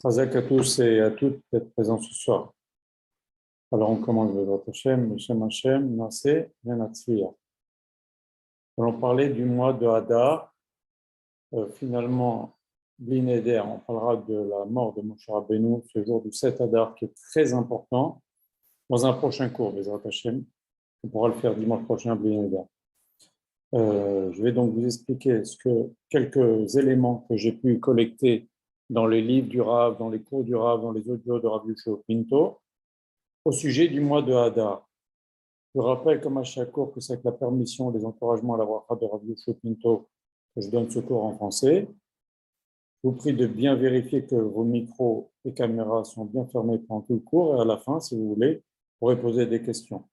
Chazak à tous et à toutes d'être présents ce soir. Alors on commence avec votre Hashem, Hashem Hashem, Naseh, Venatzvia. On parlait du mois de Hadar. Finalement, Blineder, on parlera de la mort de Moshe Rabbeinu, ce jour du 7 Hadar qui est très important, dans un prochain cours, Bezrat Hashem. On pourra le faire dimanche prochain, Blineder. Je vais donc vous expliquer quelques éléments que j'ai pu collecter dans les livres du Rav, dans les cours du Rav, dans les audios de Rav Yusho Pinto, au sujet du mois de Hadar. Je rappelle comme à chaque cours que c'est avec la permission, les encouragements à la bracha de Rav Yusho Pinto que je donne ce cours en français. Je vous prie de bien vérifier que vos micros et caméras sont bien fermés pendant tout le cours et à la fin, si vous voulez, vous pourrez poser des questions.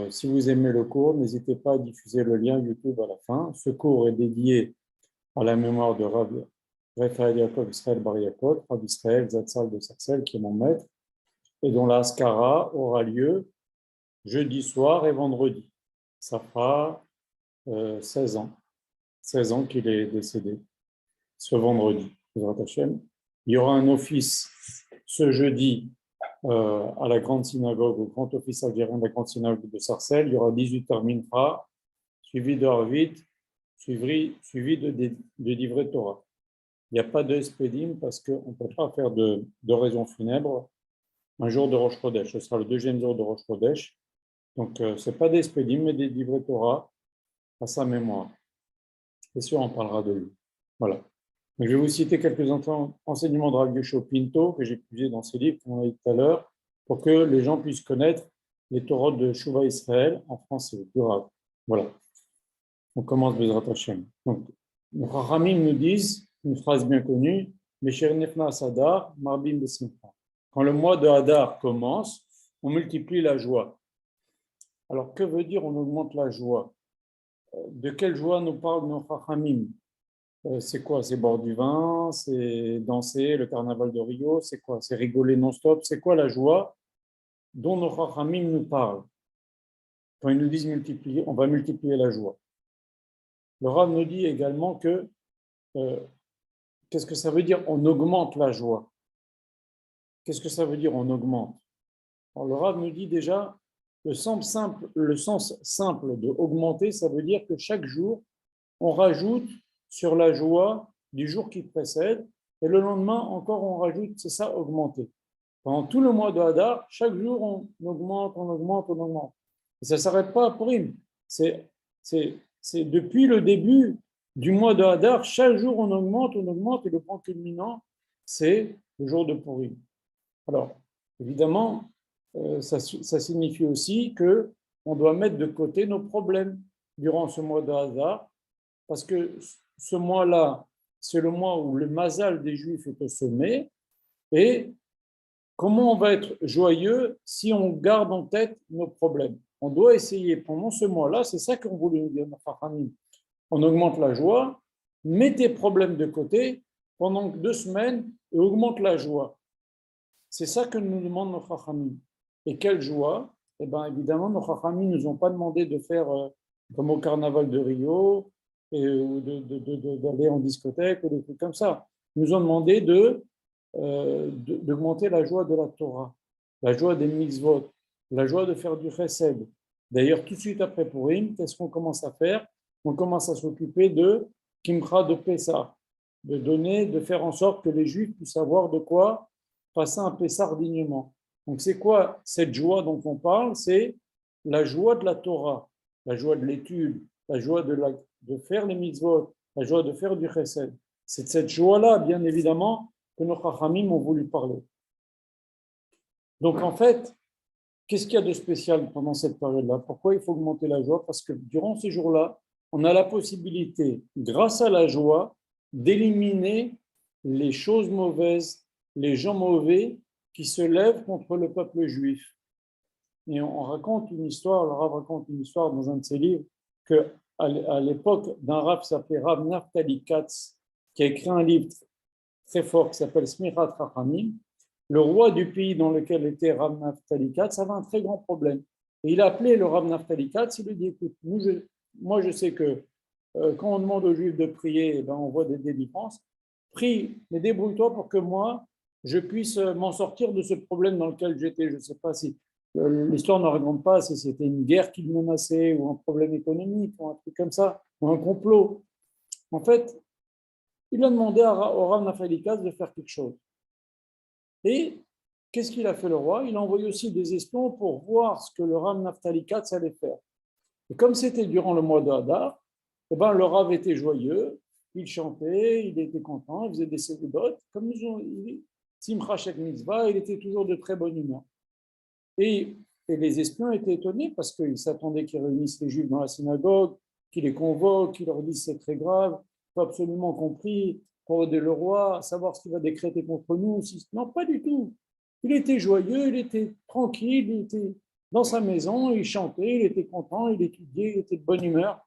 Si vous aimez le cours, n'hésitez pas à diffuser le lien YouTube à la fin. Ce cours est dédié à la mémoire de Rav Raphaël Yaakov Israël Bar Yaakov, Rav Israël Zatzal de Sarcelles, qui est mon maître, et dont la Haskara aura lieu jeudi soir et vendredi. Ça fera 16 ans. 16 ans qu'il est décédé, ce vendredi. Il y aura un office ce jeudi à la grande synagogue, au grand office algérien de la grande synagogue de Sarcelles. Il y aura 18h Mincha, suivi de Harvit, suivi de Divrei Torah. Il n'y a pas de Espedim parce qu'on ne peut pas faire d'oraison funèbre un jour de Rosh Chodesh. Ce sera le deuxième jour de Rosh Chodesh. Donc, ce n'est pas des Espedim, mais des Divrei Torah à sa mémoire. C'est sûr, on parlera de lui. Voilà. Donc, je vais vous citer quelques enseignements de Rav Yusho Pinto que j'ai publiés dans ces livres, comme on a dit tout à l'heure, pour que les gens puissent connaître les Torahs de Shuvah Israël en français, du Rav. Voilà. On commence Bezrat Hashem. Donc, les Chachamim nous disent une phrase bien connue, Mesher Nefnas Hadar, Marbim Besimcha. Quand le mois de Hadar commence, on multiplie la joie. Alors, que veut dire on augmente la joie? De quelle joie nous parlent nos Chachamim? C'est quoi? C'est boire du vin? C'est danser, le carnaval de Rio? C'est quoi? C'est rigoler non-stop? C'est quoi la joie dont nos Chachamim nous parlent? Quand ils nous disent multiplier, on va multiplier la joie. Le Rav nous dit également que qu'est-ce que ça veut dire on augmente la joie? Qu'est-ce que ça veut dire on augmente? Alors, le Rav nous dit déjà le sens simple de augmenter, ça veut dire que chaque jour, on rajoute sur la joie du jour qui précède, et le lendemain encore on rajoute, c'est ça, augmenter. Pendant tout le mois de Hadar, chaque jour on augmente, on augmente, on augmente. Et ça ne s'arrête pas à Purim. C'est depuis le début du mois de Hadar, chaque jour on augmente, et le point culminant, c'est le jour de Purim. Alors, évidemment, ça signifie aussi qu'on doit mettre de côté nos problèmes durant ce mois de Hadar, parce que ce mois-là, c'est le mois où le mazal des Juifs est au sommet, et comment on va être joyeux si on garde en tête nos problèmes? On doit essayer pendant ce mois-là, c'est ça qu'on voulait nous dire, on augmente la joie, mets tes problèmes de côté pendant 2 semaines et augmente la joie. C'est ça que nous demandent nos chachamim. Et quelle joie? Eh bien, évidemment, nos chachamim ne nous ont pas demandé de faire comme au carnaval de Rio, ou d'aller en discothèque, ou des trucs comme ça. Ils nous ont demandé d'augmenter la joie de la Torah, la joie des mitzvot, la joie de faire du chesed. D'ailleurs, tout de suite après Purim, qu'est-ce qu'on commence à faire? On commence à s'occuper de Kimcha de Pessah, de faire en sorte que les Juifs puissent avoir de quoi passer un Pessah dignement. Donc, c'est quoi cette joie dont on parle? C'est la joie de la Torah, la joie de l'étude, la joie de faire les mitzvot, la joie de faire du chesed. C'est de cette joie-là, bien évidemment, que nos chachamim ont voulu parler. Donc, en fait, qu'est-ce qu'il y a de spécial pendant cette période-là? Pourquoi il faut augmenter la joie? Parce que durant ces jours-là, on a la possibilité, grâce à la joie, d'éliminer les choses mauvaises, les gens mauvais qui se lèvent contre le peuple juif. Et on raconte une histoire, le Rav raconte une histoire dans un de ses livres, qu'à l'époque d'un Rav qui s'appelait Rav Naftali Katz, qui a écrit un livre très fort qui s'appelle Smirat Chachamim, le roi du pays dans lequel était Rav Naftali Katz avait un très grand problème. Et il a appelé le Rav Naftali Katz, il lui dit, écoute, moi je sais que quand on demande aux Juifs de prier, on voit des délivrances, prie, mais débrouille-toi pour que moi, je puisse m'en sortir de ce problème dans lequel j'étais. Je ne sais pas si l'histoire ne raconte pas si c'était une guerre qui le menaçait ou un problème économique ou un truc comme ça, ou un complot. En fait, il a demandé au Rav Naftali Katz de faire quelque chose. Et qu'est-ce qu'il a fait le roi? Il a envoyé aussi des espions pour voir ce que le Rav Naftali Katz allait faire. Et comme c'était durant le mois de Hadar, eh ben, le Rav était joyeux, il chantait, il était content, il faisait des sévidotes. Comme nous ont dit, Simcha Shek Mitzvah, il était toujours de très bonne humeur. Et les espions étaient étonnés parce qu'ils s'attendaient qu'ils réunissent les Juifs dans la synagogue, qu'ils les convoquent, qu'ils leur disent c'est très grave, il faut absolument qu'on prie pour aider le roi, savoir ce qu'il va décréter contre nous. Non, pas du tout. Il était joyeux, il était tranquille, il était dans sa maison, il chantait, il était content, il étudiait, il était de bonne humeur.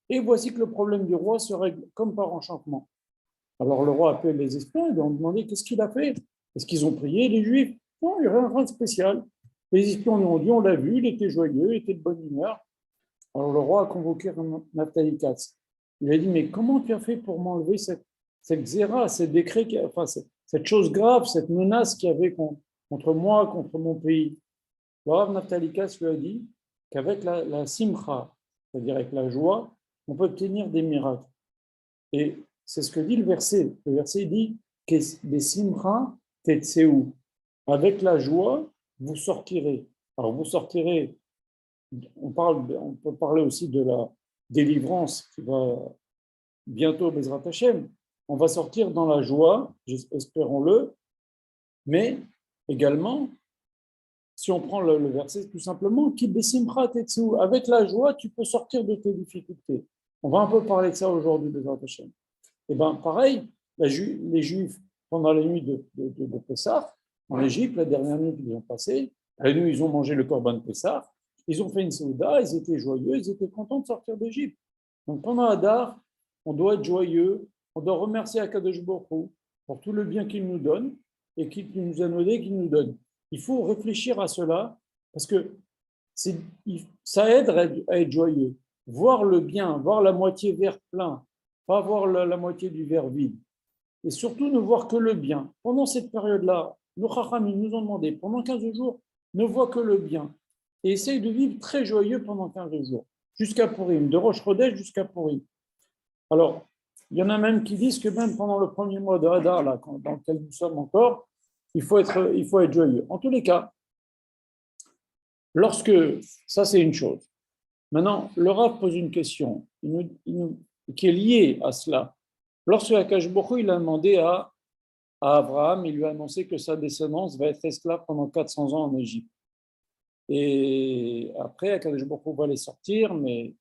Et voici que le problème du roi se règle comme par enchantement. Alors le roi appelle les espions et lui ont demandé qu'est-ce qu'il a fait. Est-ce qu'ils ont prié les Juifs? Non, il n'y a rien de spécial. Les espions lui ont dit, on l'a vu, il était joyeux, il était de bonne humeur. Alors le roi a convoqué Naftali Katz. Il lui a dit, mais comment tu as fait pour m'enlever cette xéra, ce décret, enfin, cette chose grave, cette menace qu'il y avait contre moi, contre mon pays? Le roi Naftali Katz lui a dit qu'avec la simcha, c'est-à-dire avec la joie, on peut obtenir des miracles. Et c'est ce que dit le verset. Le verset dit que des simcha tetseu. Avec la joie, vous sortirez. Alors vous sortirez. On peut parler aussi de la délivrance qui va bientôt, Bezrat Hashem. On va sortir dans la joie, espérons-le, mais également, si on prend le verset tout simplement, qui besimcha tetsu, avec la joie, tu peux sortir de tes difficultés. On va un peu parler de ça aujourd'hui, Bezrat Hashem. Et bien, pareil, les Juifs, pendant la nuit de Pessah, en Égypte, la dernière nuit qu'ils ont passée, la nuit, ils ont mangé le korban de Pessah, ils ont fait une souda, ils étaient joyeux, ils étaient contents de sortir d'Égypte. Donc pendant Hadar, on doit être joyeux, on doit remercier Akadosh Baruch Hu pour tout le bien qu'il nous donne et qu'il nous a donné, qu'il nous donne. Il faut réfléchir à cela parce que ça aide à être joyeux. Voir le bien, voir la moitié verre plein, pas voir la moitié du verre vide. Et surtout ne voir que le bien. Pendant cette période-là, nos Chachamim nous ont demandé, pendant 15 jours, ne vois que le bien. Et essaye de vivre très joyeux pendant 15 jours, jusqu'à Purim, de Rosh Chodesh jusqu'à Purim. Alors, il y en a même qui disent que même pendant le premier mois de Hadar, là, dans lequel nous sommes encore, il faut être joyeux. En tous les cas, ça c'est une chose. Maintenant, le Rav pose une question qui est liée à cela. Lorsque Akash Baruch Hu, il a demandé à Abraham, il lui a annoncé que sa descendance va être esclave pendant 400 ans en Égypte. Et après, Akash Baruch Hu va les sortir, mais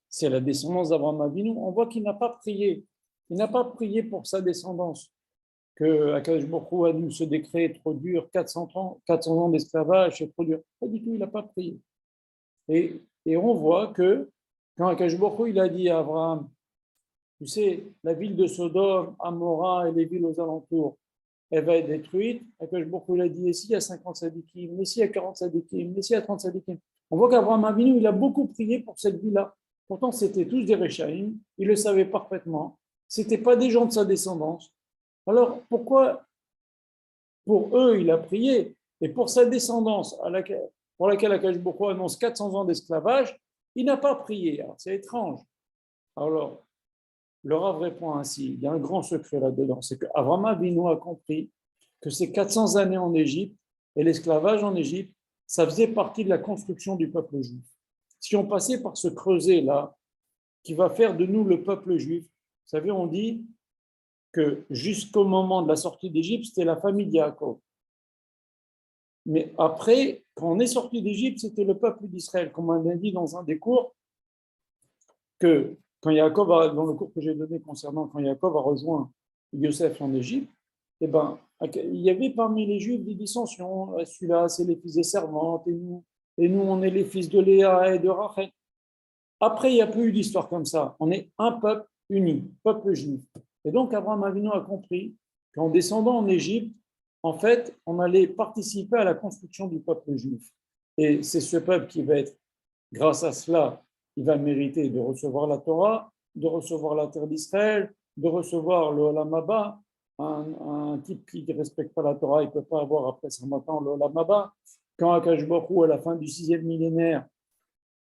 c'est la descendance d'Abraham Avinu. On voit qu'il n'a pas prié. Il n'a pas prié pour sa descendance. Que Akash Baruch Hu a dit ce décret est trop dur, 400 ans d'esclavage, c'est trop dur. Pas du tout, il n'a pas prié. Et on voit que quand Akash Baruch Hu, il a dit à Abraham, tu sais, la ville de Sodome, Amora et les villes aux alentours, elle va être détruite. Akash Baruch Hu, il a dit, et s'il y a 50 sadikim, mais s'il y a 40 sadikim, mais s'il y a 30 sadikim. On voit qu'Abraham Avinu, il a beaucoup prié pour cette ville-là. Pourtant, c'était tous des Réchaïm, il le savait parfaitement. Ce n'étaient pas des gens de sa descendance. Alors, pourquoi, pour eux, il a prié, et pour sa descendance, pour laquelle Akash Baruch Hu annonce 400 ans d'esclavage, il n'a pas prié. Alors, c'est étrange. Alors, le Rav répond ainsi, il y a un grand secret là-dedans, c'est qu'Avraham Avinu a compris que ces 400 années en Égypte et l'esclavage en Égypte, ça faisait partie de la construction du peuple juif. Si on passait par ce creuset-là, qui va faire de nous le peuple juif, vous savez, on dit que jusqu'au moment de la sortie d'Égypte, c'était la famille de Yaakov. Mais après, quand on est sorti d'Égypte, c'était le peuple d'Israël, comme on a dit dans un des cours, que quand Yaakov dans le cours que j'ai donné concernant quand Yaakov a rejoint Yosef en Égypte, eh ben, il y avait parmi les Juifs des dissensions. Celui-là, c'est les fils des servantes, et nous, on est les fils de Léa et de Rachel. Après, il n'y a plus eu d'histoire comme ça. On est un peuple uni, peuple juif. Et donc, Abraham Avinu a compris qu'en descendant en Égypte, en fait, on allait participer à la construction du peuple juif. Et c'est ce peuple qui va être, grâce à cela, il va mériter de recevoir la Torah, de recevoir la terre d'Israël, de recevoir le Olam Haba. Un type qui ne respecte pas la Torah, il ne peut pas avoir après 120 ans le Olam Haba. Quand Akash Baruch Hu, à la fin du 6e millénaire,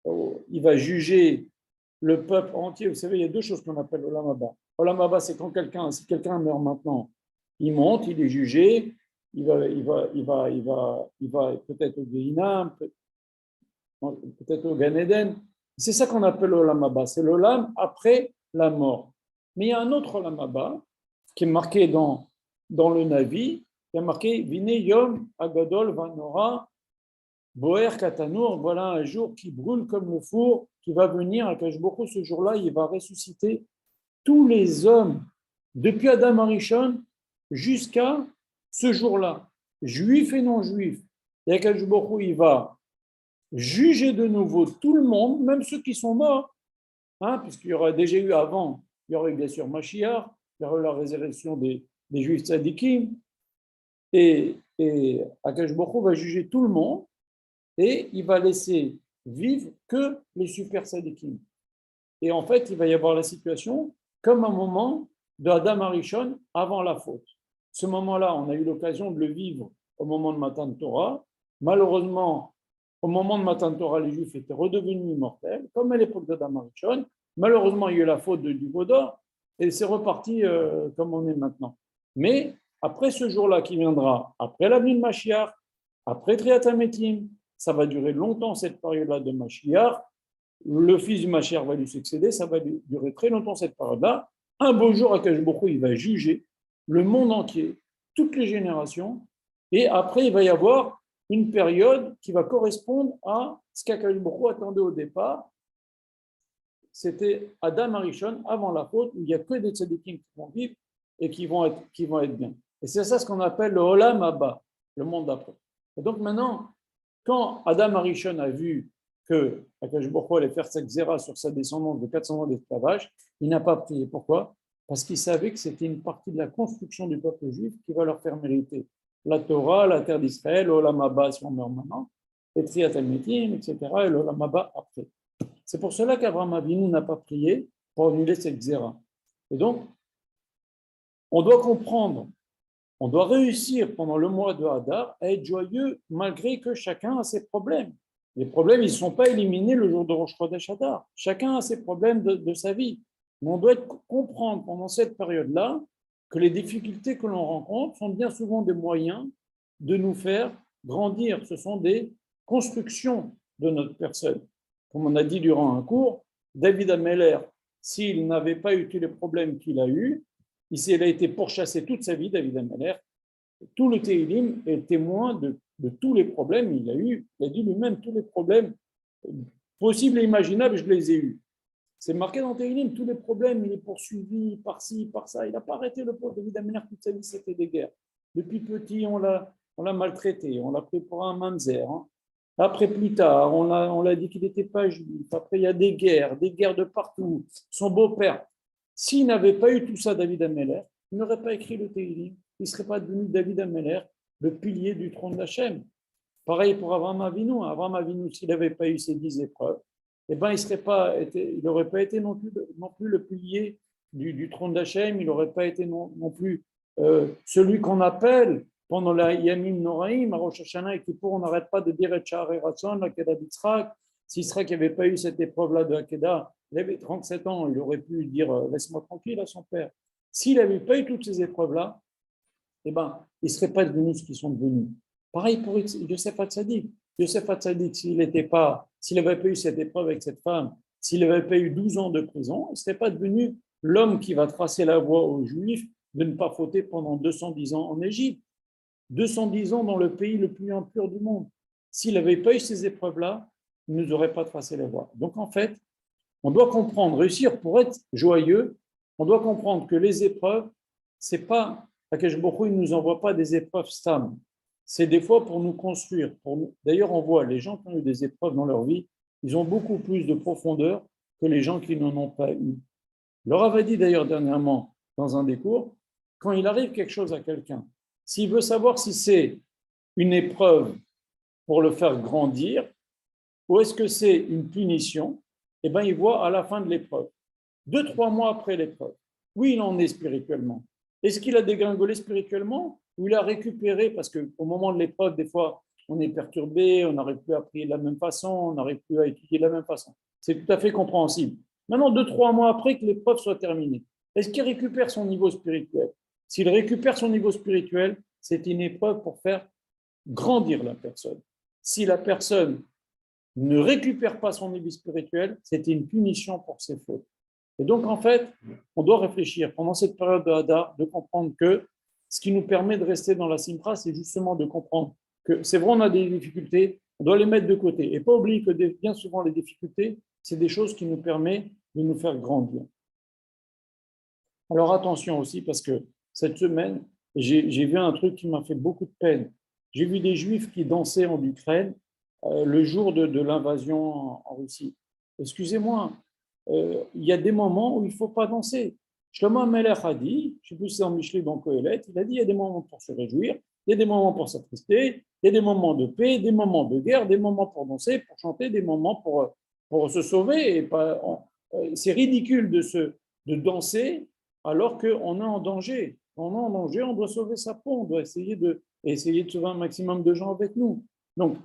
il va juger le peuple entier. Vous savez, il y a deux choses qu'on appelle Olam Haba. Olam Haba, c'est quand si quelqu'un meurt maintenant, il monte, il est jugé, il va peut-être au Gehinam, peut-être au Gan Eden. C'est ça qu'on appelle l'Olam Haba, c'est l'Olam après la mort. Mais il y a un autre Olam Haba qui est marqué dans le Navi, qui est marqué Vine Yom Agadol Vanora Boer Katanour. Voilà un jour qui brûle comme le four, qui va venir. Akash Baruch Hu, ce jour-là, il va ressusciter tous les hommes, depuis Adam Arishon jusqu'à ce jour-là, juifs et non juifs. Et Akash Baruch Hu, il va juger de nouveau tout le monde, même ceux qui sont morts, puisqu'il y aura déjà eu avant, il y aurait bien sûr Mashiach, il y aura eu la résurrection des juifs tzadikim, et Akash Baruch Hu va juger tout le monde, et il va laisser vivre que les super tzadikim. Et en fait, il va y avoir la situation comme un moment de Adam Arishon avant la faute. Ce moment-là, on a eu l'occasion de le vivre au moment de Matan Torah. Malheureusement, au moment de Matan Torah, les Juifs étaient redevenus immortels, comme à l'époque d'Adam Arishon. Malheureusement, il y a eu la faute du Vaudor, et c'est reparti comme on est maintenant. Mais après ce jour-là qui viendra, après la venue de Mashiach, après Triat HaMetim, ça va durer longtemps cette période-là de Mashiach. Le fils du Mashiach va lui succéder, ça va durer très longtemps cette période-là. Un beau jour, Akash Baruch Hu, il va juger le monde entier, toutes les générations, et après, il va y avoir une période qui va correspondre à ce qu'Akash Baruch Hu attendait au départ. C'était Adam Arishon, avant la faute, où il n'y a que des tzadikim qui vont vivre et qui vont être bien. Et c'est ça ce qu'on appelle le Olam Haba, le monde d'après. Et donc maintenant, quand Adam Arishon a vu que Akash Baruch Hu allait faire cette xéra sur sa descendance de 400 ans d'esclavage, il n'a pas prié. Pourquoi? Parce qu'il savait que c'était une partie de la construction du peuple juif qui va leur faire mériter la Torah, la terre d'Israël, l'Olam Haba si on meurt maintenant, et Triat HaMetim, etc., et l'Olam Haba après. C'est pour cela qu'Abraham Avinu n'a pas prié pour annuler cette xéra. Et donc, on doit comprendre, on doit réussir pendant le mois de Hadar à être joyeux malgré que chacun a ses problèmes. Les problèmes, ils ne sont pas éliminés le jour de Rosh Chodesh Hadar. Chacun a ses problèmes de sa vie. Mais on doit comprendre pendant cette période-là que les difficultés que l'on rencontre sont bien souvent des moyens de nous faire grandir. Ce sont des constructions de notre personne. Comme on a dit durant un cours, David Ameller, s'il n'avait pas eu tous les problèmes qu'il a eus, il a été pourchassé toute sa vie, David Ameller. Tout le Téhilim est témoin de tous les problèmes qu'il a eu. Il a dit lui-même, tous les problèmes possibles et imaginables, je les ai eus. C'est marqué dans Téhilim, tous les problèmes, il est poursuivi par-ci, par-ça. Il n'a pas arrêté le pauvre David Ameller toute sa vie, c'était des guerres. Depuis petit, on l'a maltraité, on l'a pris pour un mamzer. Après, plus tard, on l'a dit qu'il n'était pas juif. Après, il y a des guerres de partout. Son beau-père, s'il n'avait pas eu tout ça, David Ameller, il n'aurait pas écrit le Téhilim. Il ne serait pas devenu David Ameller, le pilier du trône d'Hachem. Pareil pour Avraham Avinu. Avraham Avinu, s'il n'avait pas eu ces 10 épreuves, eh ben, il n'aurait pas été non plus le pilier du trône d'Hachem. Il n'aurait pas été non plus celui qu'on appelle pendant la Yamim Noraim, à Rosh Hashanah et Kippour, on n'arrête pas de dire et Sha'arei Ratzon, l'Akedah d'Yitzhak. Si Yitzhak n'avait pas eu cette épreuve-là de Akedah, il avait 37 ans, il aurait pu dire laisse-moi tranquille à son père. S'il n'avait pas eu toutes ces épreuves-là, eh ben, ils ne seraient pas devenus ce qu'ils sont devenus. Pareil pour Yosef Hatzadik. Yosef Hatzadik, s'il n'avait pas eu cette épreuve avec cette femme, s'il n'avait pas eu 12 ans de prison, il ne serait pas devenu l'homme qui va tracer la voie aux Juifs de ne pas fauter pendant 210 ans en Égypte. 210 ans dans le pays le plus impur du monde. S'il n'avait pas eu ces épreuves-là, il ne nous aurait pas tracé la voie. Donc en fait, on doit comprendre, réussir pour être joyeux, on doit comprendre que les épreuves, c'est pas, Akash Baruch Hu, il ne nous envoie pas des épreuves stables. C'est des fois pour nous construire. D'ailleurs, on voit les gens qui ont eu des épreuves dans leur vie, ils ont beaucoup plus de profondeur que les gens qui n'en ont pas eu. Laure avait dit d'ailleurs dernièrement dans un des cours, quand il arrive quelque chose à quelqu'un, s'il veut savoir si c'est une épreuve pour le faire grandir ou est-ce que c'est une punition, eh bien, il voit à la fin de l'épreuve, 2-3 mois après l'épreuve. Oui, il en est spirituellement. Est-ce qu'il a dégringolé spirituellement ou il a récupéré? Parce qu'au moment de l'épreuve, des fois, on est perturbé, on n'arrive plus à prier de la même façon, on n'arrive plus à étudier de la même façon. C'est tout à fait compréhensible. Maintenant, 2, 3 mois après que l'épreuve soit terminée, est-ce qu'il récupère son niveau spirituel? S'il récupère son niveau spirituel, c'est une épreuve pour faire grandir la personne. Si la personne ne récupère pas son niveau spirituel, c'est une punition pour ses fautes. Et donc, en fait, on doit réfléchir pendant cette période de Hadar, de comprendre que ce qui nous permet de rester dans la Simcha, c'est justement de comprendre que c'est vrai, on a des difficultés, on doit les mettre de côté. Et pas oublier que bien souvent, les difficultés, c'est des choses qui nous permettent de nous faire grandir. Alors attention aussi, parce que cette semaine, j'ai vu un truc qui m'a fait beaucoup de peine. J'ai vu des Juifs qui dansaient en Ukraine le jour de l'invasion en Russie. Excusez-moi, il y a des moments où il ne faut pas danser. Shlomo Amelech a dit, je ne sais plus si c'est en Michelet dans Kohelet, il a dit il y a des moments pour se réjouir, il y a des moments pour s'attrister, il y a des moments de paix, des moments de guerre, des moments pour danser, pour chanter, des moments pour se sauver. Et c'est ridicule de danser alors qu'on est en danger. On est en danger, on doit sauver sa peau, on doit essayer de sauver un maximum de gens avec nous. Donc,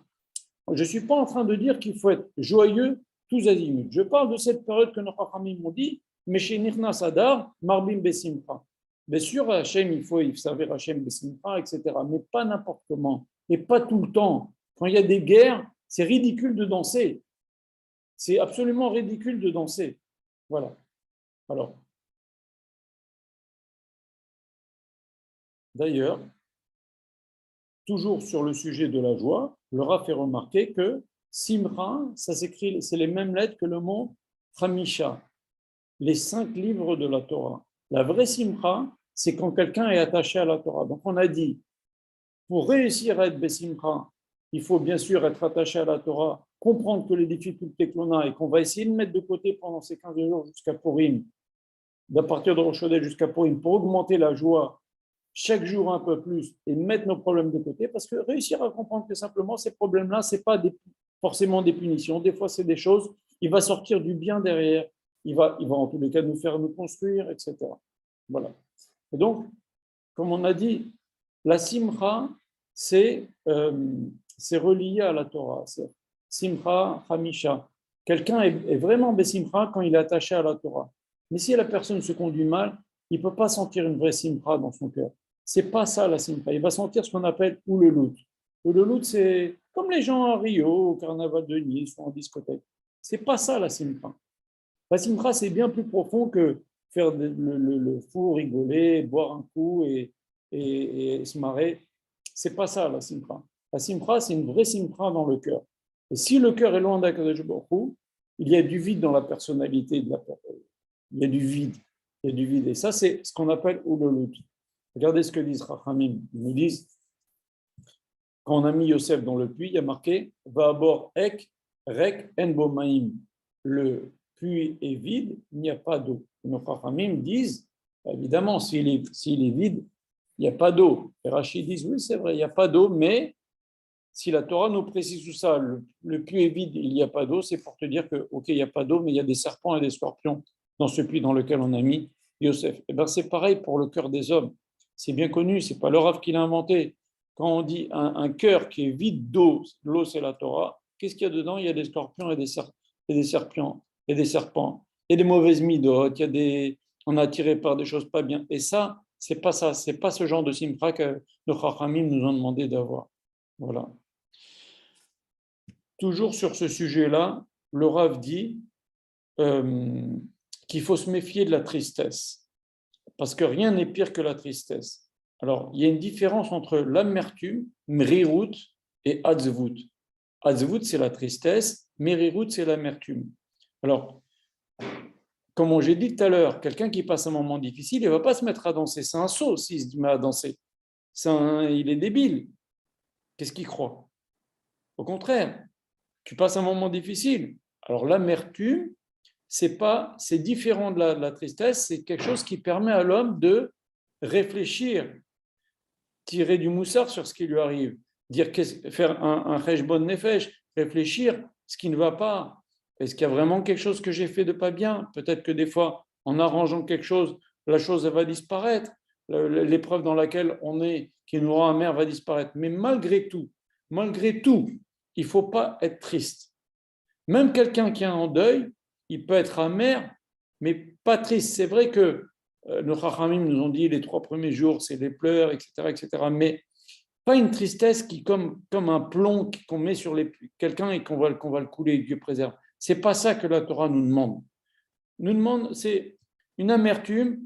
je ne suis pas en train de dire qu'il faut être joyeux tous azimuts. Je parle de cette période que nos Chachamim m'ont dit, mais chez Nirna Sadar, Marbim Besimcha. Bien sûr, Hachem, il faut servir Hachem Besimcha, etc. Mais pas n'importe comment, et pas tout le temps. Quand il y a des guerres, c'est ridicule de danser. C'est absolument ridicule de danser. Voilà. Alors, d'ailleurs, toujours sur le sujet de la joie, le Rav fait remarquer que Simra, ça s'écrit, c'est les mêmes lettres que le mot Hamisha, les 5 livres de la Torah. La vraie Simra, c'est quand quelqu'un est attaché à la Torah. Donc on a dit, pour réussir à être Besimra, il faut bien sûr être attaché à la Torah, comprendre que les difficultés que l'on a et qu'on va essayer de mettre de côté pendant ces 15 jours jusqu'à Purim, d'à partir de Rosh Hashanah jusqu'à Purim, pour augmenter la joie chaque jour un peu plus et mettre nos problèmes de côté, parce que réussir à comprendre que simplement ces problèmes-là, ce n'est pas forcément des punitions, des fois c'est des choses, il va sortir du bien derrière, il va en tous les cas nous faire nous construire, etc. Voilà. Et donc, comme on a dit, la simcha, c'est relié à la Torah, c'est simcha hamisha. Quelqu'un est vraiment besimcha quand il est attaché à la Torah. Mais si la personne se conduit mal, il ne peut pas sentir une vraie simcha dans son cœur. C'est pas ça la simcha. Il va sentir ce qu'on appelle oulelout. Oulelout, c'est comme les gens à Rio, au carnaval de Nice ou en discothèque. C'est pas ça la simcha. La simcha, c'est bien plus profond que faire le fou, rigoler, boire un coup et se marrer. C'est pas ça la simcha. La simcha, c'est une vraie simcha dans le cœur. Et si le cœur est loin d'Akadosh Baruch Hu, il y a du vide dans la personnalité de la personne. Il y a du vide. Il y a du vide. Et ça, c'est ce qu'on appelle oulelout. Regardez ce que disent Rachamim. Ils nous disent, quand on a mis Yosef dans le puits, il y a marqué Va'abor ek rek en bo maim. Le puits est vide, il n'y a pas d'eau. Nos Rachamim disent, évidemment, s'il est vide, il n'y a pas d'eau. Et Rachid disent, oui, c'est vrai, il n'y a pas d'eau, mais si la Torah nous précise tout ça, le puits est vide, il n'y a pas d'eau, c'est pour te dire que, ok, il n'y a pas d'eau, mais il y a des serpents et des scorpions dans ce puits dans lequel on a mis Yosef. Et bien, c'est pareil pour le cœur des hommes. C'est bien connu, ce n'est pas le Rav qui l'a inventé. Quand on dit un cœur qui est vide d'eau, l'eau c'est la Torah, qu'est-ce qu'il y a dedans? Il y a des scorpions et des serpents, et des serpents, et des mauvaises midotes, on est attiré par des choses pas bien. Et ça, c'est pas ce genre de simcha que nos chachamim nous ont demandé d'avoir. Voilà. Toujours sur ce sujet-là, le Rav dit qu'il faut se méfier de la tristesse. Parce que rien n'est pire que la tristesse. Alors, il y a une différence entre l'amertume, mrirut, et atzvut. Atzvut, c'est la tristesse, mrirut, c'est l'amertume. Alors, comme j'ai dit tout à l'heure, quelqu'un qui passe un moment difficile, il ne va pas se mettre à danser. C'est un sot s'il se met à danser. Il est débile. Qu'est-ce qu'il croit? Au contraire, tu passes un moment difficile. Alors, l'amertume, c'est différent de la tristesse, c'est quelque chose qui permet à l'homme de réfléchir, tirer du moussard sur ce qui lui arrive, faire un cheshbon nefesh, réfléchir ce qui ne va pas. Est-ce qu'il y a vraiment quelque chose que j'ai fait de pas bien? Peut-être que des fois, en arrangeant quelque chose, la chose elle va disparaître, l'épreuve dans laquelle on est, qui nous rend amer, va disparaître. Mais malgré tout, il ne faut pas être triste. Même quelqu'un qui est en deuil, il peut être amer, mais pas triste. C'est vrai que nos Chachamim nous ont dit les 3 premiers jours, c'est des pleurs, etc., etc. Mais pas une tristesse qui comme un plomb qu'on met sur quelqu'un et qu'on va le couler, Dieu préserve. C'est pas ça que la Torah nous demande. Nous demande, c'est une amertume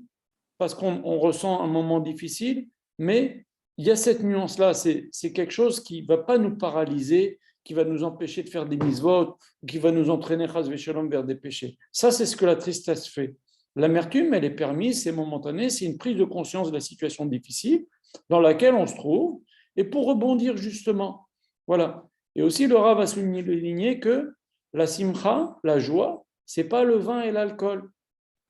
parce qu'on ressent un moment difficile, mais il y a cette nuance-là. C'est quelque chose qui ne va pas nous paralyser, qui va nous empêcher de faire des mitzvot, qui va nous entraîner vers des péchés. Ça, c'est ce que la tristesse fait. L'amertume, elle est permise, c'est momentané, c'est une prise de conscience de la situation difficile dans laquelle on se trouve, et pour rebondir justement. Voilà. Et aussi, le Rav va souligner que la simcha, la joie, c'est pas le vin et l'alcool.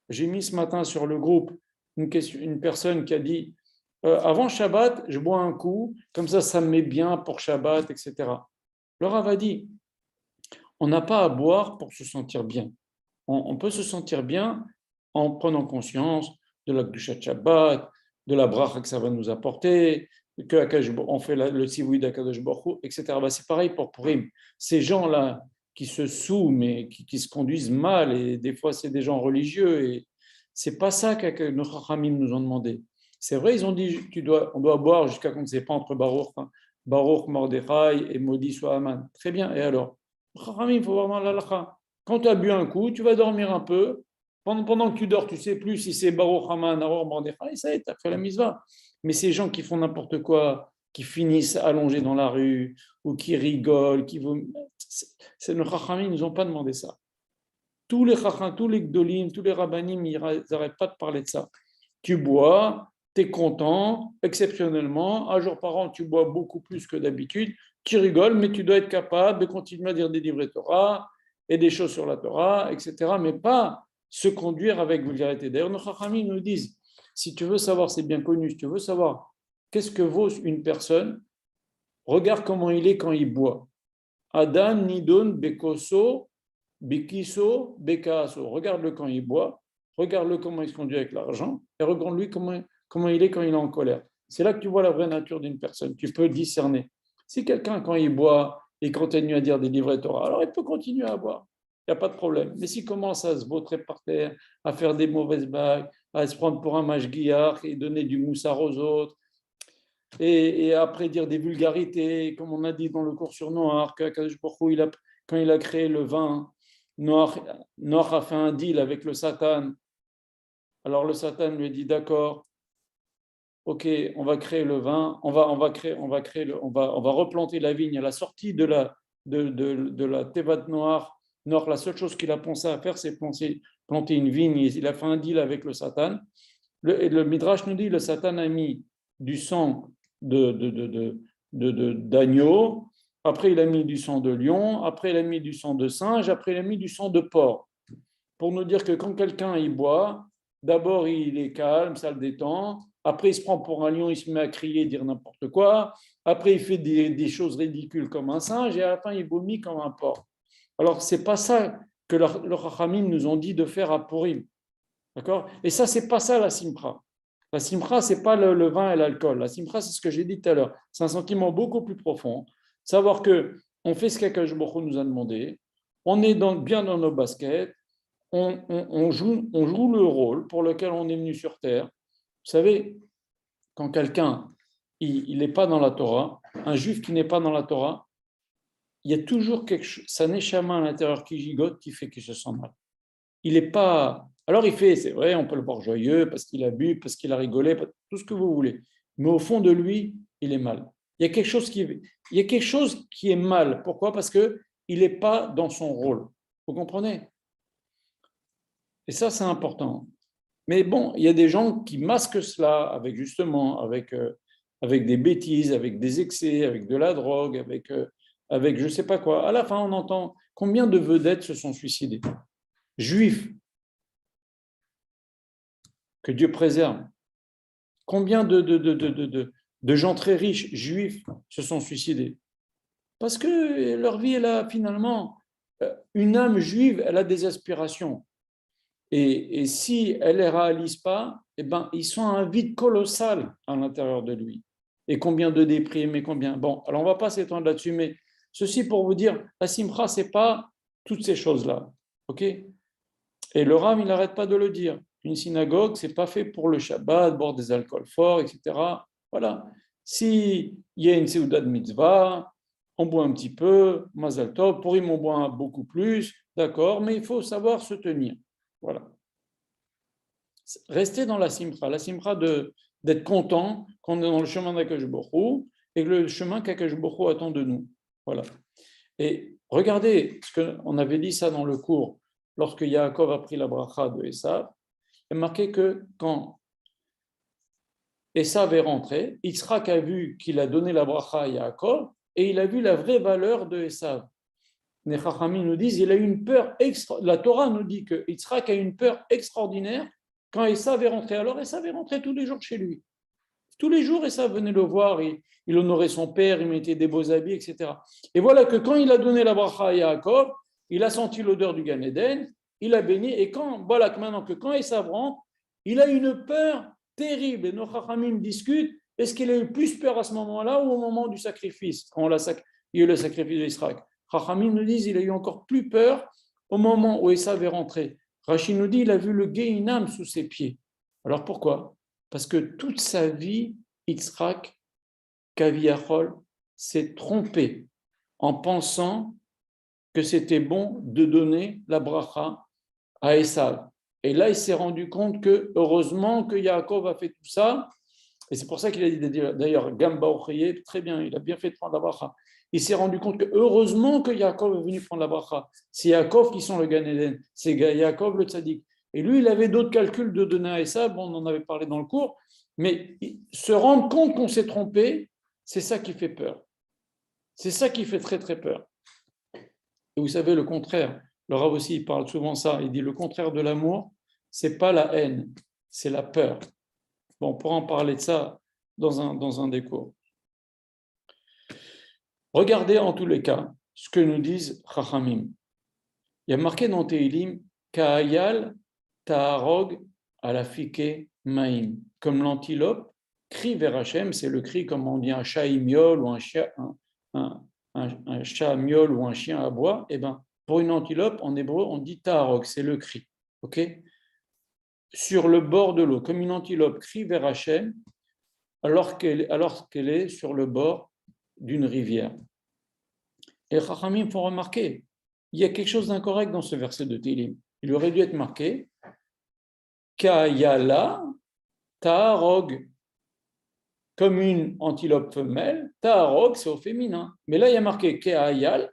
J'ai mis ce matin sur le groupe une personne qui a dit avant Shabbat, je bois un coup, comme ça me met bien pour Shabbat, etc. Le Rav a dit on n'a pas à boire pour se sentir bien. On peut se sentir bien en prenant conscience de la Kedushat Shabbat, de la bracha que ça va nous apporter, on fait le sivoui d'Akadosh Baruch Hu, etc. C'est pareil pour Purim. Ces gens-là qui se saoument, mais qui se conduisent mal, et des fois c'est des gens religieux, et c'est pas ça que nos Chachamim nous ont demandé. C'est vrai, ils ont dit on doit boire jusqu'à qu'on ne sait pas entre Baruch, Mordechai et maudit soit Aman. Très bien, et alors Chachamim, il faut voir dans l'halakha. Quand tu as bu un coup, tu vas dormir un peu. Pendant que tu dors, tu ne sais plus si c'est Baruch Haman, Aror, Mordechai, ça y est, tu as fait la mitzvah. Mais ces gens qui font n'importe quoi, qui finissent allongés dans la rue, ou qui rigolent, nos Chachamim, ils ne nous ont pas demandé ça. Tous les Chachamim, tous les Gdolim, tous les Rabbanim, ils n'arrêtent pas de parler de ça. Tu bois, tu es content, exceptionnellement, un jour par an, tu bois beaucoup plus que d'habitude, tu rigoles, mais tu dois être capable de continuer à dire des livrets Torah et des choses sur la Torah, etc., mais pas se conduire avec vulgarité. D'ailleurs, nos Chachamim nous disent, si tu veux savoir, c'est bien connu, si tu veux savoir qu'est-ce que vaut une personne, regarde comment il est quand il boit. Adam, Nidon, Bekoso, Bekiso, Bekaso. Regarde-le quand il boit, regarde-le comment il se conduit avec l'argent, et regarde-lui comment il est quand il est en colère. C'est là que tu vois la vraie nature d'une personne. Tu peux discerner. Si quelqu'un, quand il boit, il continue à dire des livrets Torah, alors il peut continuer à boire. Il n'y a pas de problème. Mais s'il commence à se vautrer par terre, à faire des mauvaises blagues, à se prendre pour un mashgiach et donner du moussard aux autres, et après dire des vulgarités, comme on a dit dans le cours sur Noach, quand il a créé le vin, Noach a fait un deal avec le Satan. Alors le Satan lui a dit d'accord, ok, on va créer le vin, on va replanter la vigne à la sortie de la Tevat Noach. Noach, la seule chose qu'il a pensé à faire, c'est planter une vigne. Il a fait un deal avec le Satan. Le Midrash nous dit le Satan a mis du sang d'agneau, après il a mis du sang de lion, après il a mis du sang de singe, après il a mis du sang de porc. Pour nous dire que quand quelqu'un y boit, d'abord il est calme, ça le détend, après il se prend pour un lion, il se met à crier, dire n'importe quoi, après il fait des choses ridicules comme un singe, et à la fin il vomit comme un porc. Alors c'est pas ça que le Chachamim nous ont dit de faire à Purim. D'accord? Et ça, c'est pas ça la simcha. La simcha, c'est pas le vin et l'alcool. La simcha, c'est ce que j'ai dit tout à l'heure. C'est un sentiment beaucoup plus profond. Savoir que on fait ce qu'Akadosh Baruch Hu nous a demandé, on est bien dans nos baskets, on joue le rôle pour lequel on est venu sur terre. Vous savez, quand quelqu'un il n'est pas dans la Torah, un juif qui n'est pas dans la Torah, il y a toujours quelque chose, sa neshama à l'intérieur qui gigote, qui fait qu'il se sent mal. Il n'est pas. Alors il fait, c'est vrai, on peut le voir joyeux parce qu'il a bu, parce qu'il a rigolé, tout ce que vous voulez. Mais au fond de lui, il est mal. Il y a quelque chose qui est mal. Pourquoi? Parce qu'il n'est pas dans son rôle. Vous comprenez? Et ça, c'est important. Mais bon, il y a des gens qui masquent cela avec justement, avec des bêtises, avec des excès, avec de la drogue, avec je ne sais pas quoi. À la fin, on entend combien de vedettes se sont suicidées. Juifs, que Dieu préserve. Combien de gens très riches, juifs, se sont suicidés? Parce que leur vie, elle a finalement, une âme juive, elle a des aspirations. Et si elle ne les réalise pas, eh ben, ils sont à un vide colossal à l'intérieur de lui. Et combien de déprimes, et combien… Bon, alors on ne va pas s'étendre là-dessus, mais ceci pour vous dire, la simcha, ce n'est pas toutes ces choses-là. OK? Et le Rav, il n'arrête pas de le dire. Une synagogue, ce n'est pas fait pour le Shabbat, boire des alcools forts, etc. Voilà. S'il y a une Seudat de mitzvah, on boit un petit peu, Mazal Tov, pour on boit beaucoup plus, d'accord, mais il faut savoir se tenir. Voilà. Rester dans la simcha d'être content qu'on est dans le chemin d'Akash Borou et le chemin qu'Akash Borou attend de nous. Voilà. Et regardez, ce qu'on avait dit ça dans le cours, lorsque Yaakov a pris la bracha de Esav, il est marqué que quand Esav est rentré, Yitzhak a vu qu'il a donné la bracha à Yaakov et il a vu la vraie valeur de Esav. Les Chachamim nous disent il a eu une peur la Torah nous dit que Yitzhak a eu une peur extraordinaire quand Esav est rentré. Alors Esav est rentré tous les jours chez lui. Tous les jours, Esav venait le voir, il honorait son père, il mettait des beaux habits, etc. Et voilà que quand il a donné la bracha à Yaakov, il a senti l'odeur du Gan Eden, il a béni, et voilà que maintenant que quand Esav rentre, il a une peur terrible. Et nos Chachamim discutent, est-ce qu'il a eu plus peur à ce moment-là ou au moment du sacrifice, quand il y a eu le sacrifice d'Israël? Chachamim nous disent qu'il a eu encore plus peur au moment où Esav est rentré. Rachid nous dit il a vu le Gehinam sous ses pieds. Alors pourquoi? Parce que toute sa vie, Yitzhak, Kaviachol, s'est trompé en pensant que c'était bon de donner la bracha à Esav. Et là, il s'est rendu compte que, heureusement que Yaakov a fait tout ça, et c'est pour ça qu'il a dit d'ailleurs, Gamba Ochaye, très bien, il a bien fait de prendre la bracha. Il s'est rendu compte que, heureusement que Yaakov est venu prendre la bracha. C'est Yaakov qui sont le Gan Eden, c'est Yaakov le tzaddik. Et lui, il avait d'autres calculs de donner à Esav, on en avait parlé dans le cours, mais se rendre compte qu'on s'est trompé, c'est ça qui fait peur. C'est ça qui fait très très peur. Et vous savez, le contraire, le Rav aussi, il parle souvent ça, il dit le contraire de l'amour, c'est pas la haine, c'est la peur. Bon, on pourra en parler de ça dans un des cours. Regardez en tous les cas ce que nous disent Chachamim. Il y a marqué dans Tehilim Ka'ayal Ta'arog Alafike Maïm. Comme l'antilope crie vers Hachem, c'est le cri comme on dit un chat imiole ou un chat miaule ou un chien aboie. Et ben, pour une antilope, en hébreu, on dit Ta'arog, c'est le cri. Ok? Sur le bord de l'eau, comme une antilope crie vers Hachem, alors qu'elle est sur le bord d'une rivière. Et Chachamim font remarquer, il y a quelque chose d'incorrect dans ce verset de Télim. Il aurait dû être marqué Kayala Ta'arog, comme une antilope femelle, Ta'arog c'est au féminin. Mais là il y a marqué Kayal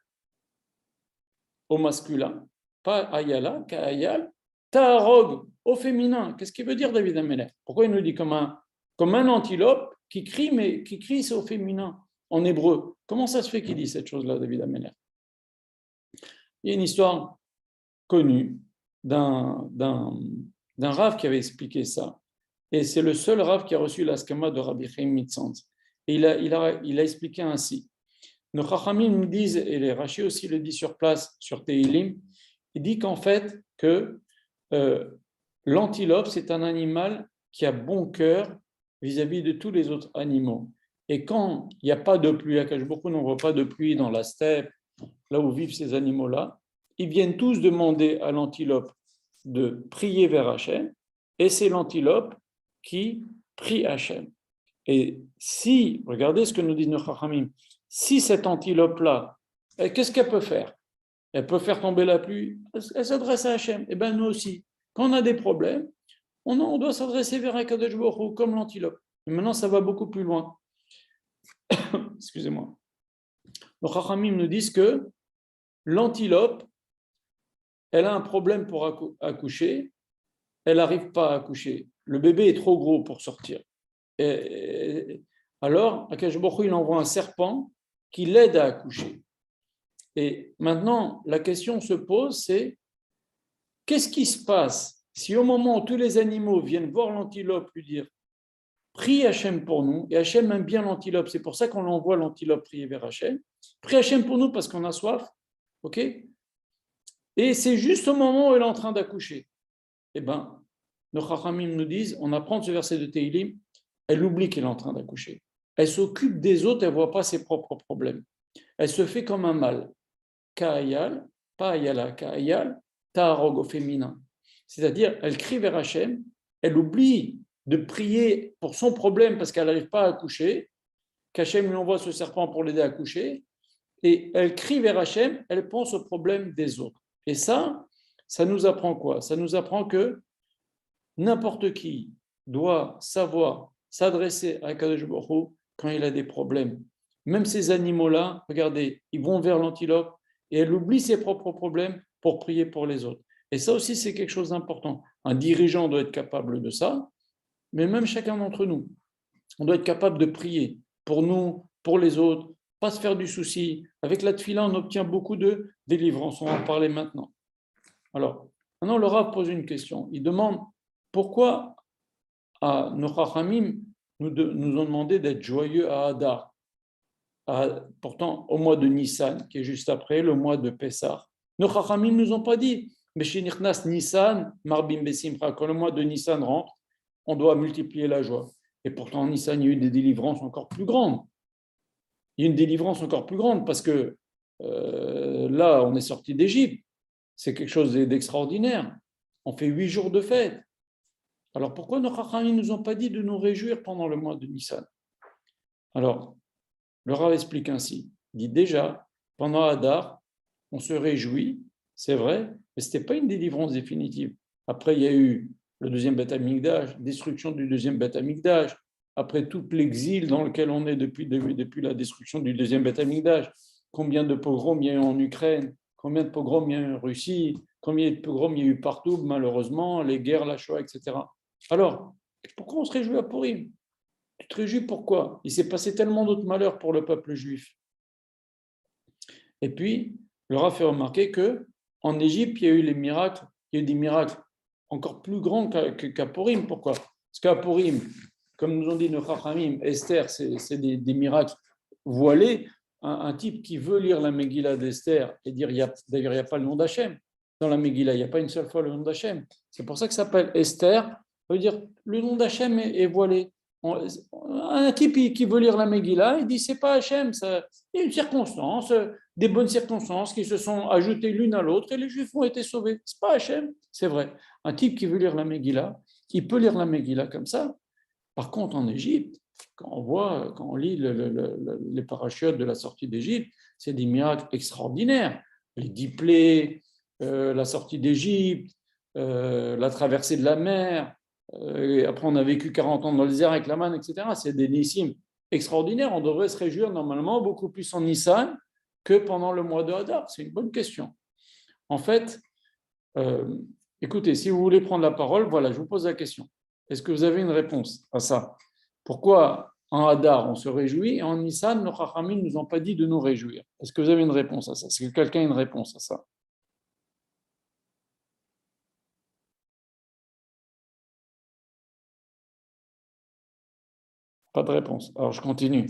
au masculin, pas Ayala, Kayal, Ta'arog au féminin. Qu'est-ce qu'il veut dire David Ameler? Pourquoi il nous dit comme un antilope qui crie, mais qui crie c'est au féminin en hébreu? Comment ça se fait qu'il dit cette chose-là, David Ameler? Il y a une histoire connue d'un Rav qui avait expliqué ça. Et c'est le seul Rav qui a reçu l'askama de Rabbi Chaim Mitzantz. Et il a expliqué ainsi. Nos Chachamim nous disent, et les Rashi aussi le dit sur place, sur Tehilim, il dit qu'en fait, que l'antilope, c'est un animal qui a bon cœur vis-à-vis de tous les autres animaux. Et quand il n'y a pas de pluie, à Kajboku, on ne voit pas de pluie dans la steppe, là où vivent ces animaux-là, ils viennent tous demander à l'antilope de prier vers Hachem, et c'est l'antilope qui prie Hachem. Et si, regardez ce que nous disent nos Chachamim, si cette antilope-là, qu'est-ce qu'elle peut faire? Elle peut faire tomber la pluie, elle s'adresse à Hachem. Et bien nous aussi, quand on a des problèmes, on doit s'adresser vers un Kadosh Baruch Hu, comme l'antilope. Et maintenant, ça va beaucoup plus loin. Excusez-moi. Nos Chachamim nous disent que l'antilope, elle a un problème pour accoucher, elle n'arrive pas à accoucher. Le bébé est trop gros pour sortir. Alors, Akash Baruch Hu, il envoie un serpent qui l'aide à accoucher. Et maintenant, la question se pose, c'est qu'est-ce qui se passe si au moment où tous les animaux viennent voir l'antilope lui dire « Prie Hachem pour nous », et Hachem aime bien l'antilope, c'est pour ça qu'on envoie l'antilope prier vers Hachem, « Prie Hachem pour nous parce qu'on a soif », ok ? Et c'est juste au moment où elle est en train d'accoucher. eh bien, nos Chachamim nous disent, on apprend de ce verset de Teilim, elle oublie qu'elle est en train d'accoucher. Elle s'occupe des autres, elle ne voit pas ses propres problèmes. Elle se fait comme un mâle. Ka'ayal, pas ayala, ka'ayal, ta'arog au féminin. C'est-à-dire, elle crie vers Hachem, elle oublie de prier pour son problème parce qu'elle n'arrive pas à accoucher, qu'Hachem lui envoie ce serpent pour l'aider à accoucher, et elle crie vers Hachem, elle pense au problème des autres. Et ça nous apprend quoi? Ça nous apprend que n'importe qui doit savoir s'adresser à Kadosh Baruch Hu quand il a des problèmes. Même ces animaux-là, regardez, ils vont vers l'antilope et elle oublie ses propres problèmes pour prier pour les autres. Et ça aussi, c'est quelque chose d'important. Un dirigeant doit être capable de ça, mais même chacun d'entre nous, on doit être capable de prier pour nous, pour les autres, pas se faire du souci. Avec la tefila, on obtient beaucoup de délivrance. On va en parler maintenant. Alors, maintenant, le Rav pose une question. Il demande pourquoi nos Chachamim nous ont demandé d'être joyeux à Hadar. Pourtant, au mois de Nissan, qui est juste après, le mois de Pessah, nos Chachamim ne nous ont pas dit, mais chez Nichnas Nissan, Marbim Besimcha, quand le mois de Nissan rentre, on doit multiplier la joie. Et pourtant, en Nissan, il y a eu des délivrances encore plus grandes. Il y a une délivrance encore plus grande parce que là, on est sorti d'Égypte. C'est quelque chose d'extraordinaire. On fait 8 jours de fête. Alors pourquoi nos Chachamim ne nous ont pas dit de nous réjouir pendant le mois de Nissan? Alors, le Rav explique ainsi. Il dit déjà, pendant Hadar, on se réjouit, c'est vrai, mais ce n'était pas une délivrance définitive. Après, il y a eu le deuxième Beth Amikdash, destruction du deuxième Beth Amikdash, après tout l'exil dans lequel on est depuis la destruction du deuxième Beth Amikdash, combien de pogroms il y a eu en Ukraine, combien de pogroms il y a eu en Russie, combien de pogroms il y a eu partout, malheureusement, les guerres, la Shoah, etc. Alors, pourquoi on se réjouit à Purim? Tu te réjouis pourquoi? Il s'est passé tellement d'autres malheurs pour le peuple juif. Et puis, le Rav fait remarquer qu'en Égypte, il y a eu les miracles, il y a eu des miracles encore plus grands qu'à Purim. Pourquoi? Parce qu'à Purim, comme nous ont dit nos Chachamim, Esther, c'est des miracles voilés. Un type qui veut lire la Megillah d'Esther et dire, d'ailleurs, il n'y a pas le nom d'Hachem. Dans la Megillah, il n'y a pas une seule fois le nom d'Hachem. C'est pour ça que ça s'appelle Esther. Ça veut dire, le nom d'Hachem est voilé. Un type qui veut lire la Megillah, il dit, c'est pas Hachem. Il y a une circonstance, des bonnes circonstances qui se sont ajoutées l'une à l'autre et les Juifs ont été sauvés. C'est pas Hachem, c'est vrai. Un type qui veut lire la Megillah, il peut lire la Megillah comme ça. Par contre, en Égypte, quand on lit les parachutes de la sortie d'Égypte, c'est des miracles extraordinaires. Les 10 plaies, la sortie d'Égypte, la traversée de la mer. Et après, on a vécu 40 ans dans le désert avec la manne, etc. C'est des nissim extraordinaires. On devrait se réjouir normalement beaucoup plus en Nissan que pendant le mois de Hadar. C'est une bonne question. En fait, écoutez, si vous voulez prendre la parole, voilà, je vous pose la question. Est-ce que vous avez une réponse à ça? Pourquoi en Hadar on se réjouit et en Nissan, nos Chachamim ne nous ont pas dit de nous réjouir? Est-ce que vous avez une réponse à ça? Est-ce que quelqu'un a une réponse à ça? Pas de réponse. Alors je continue.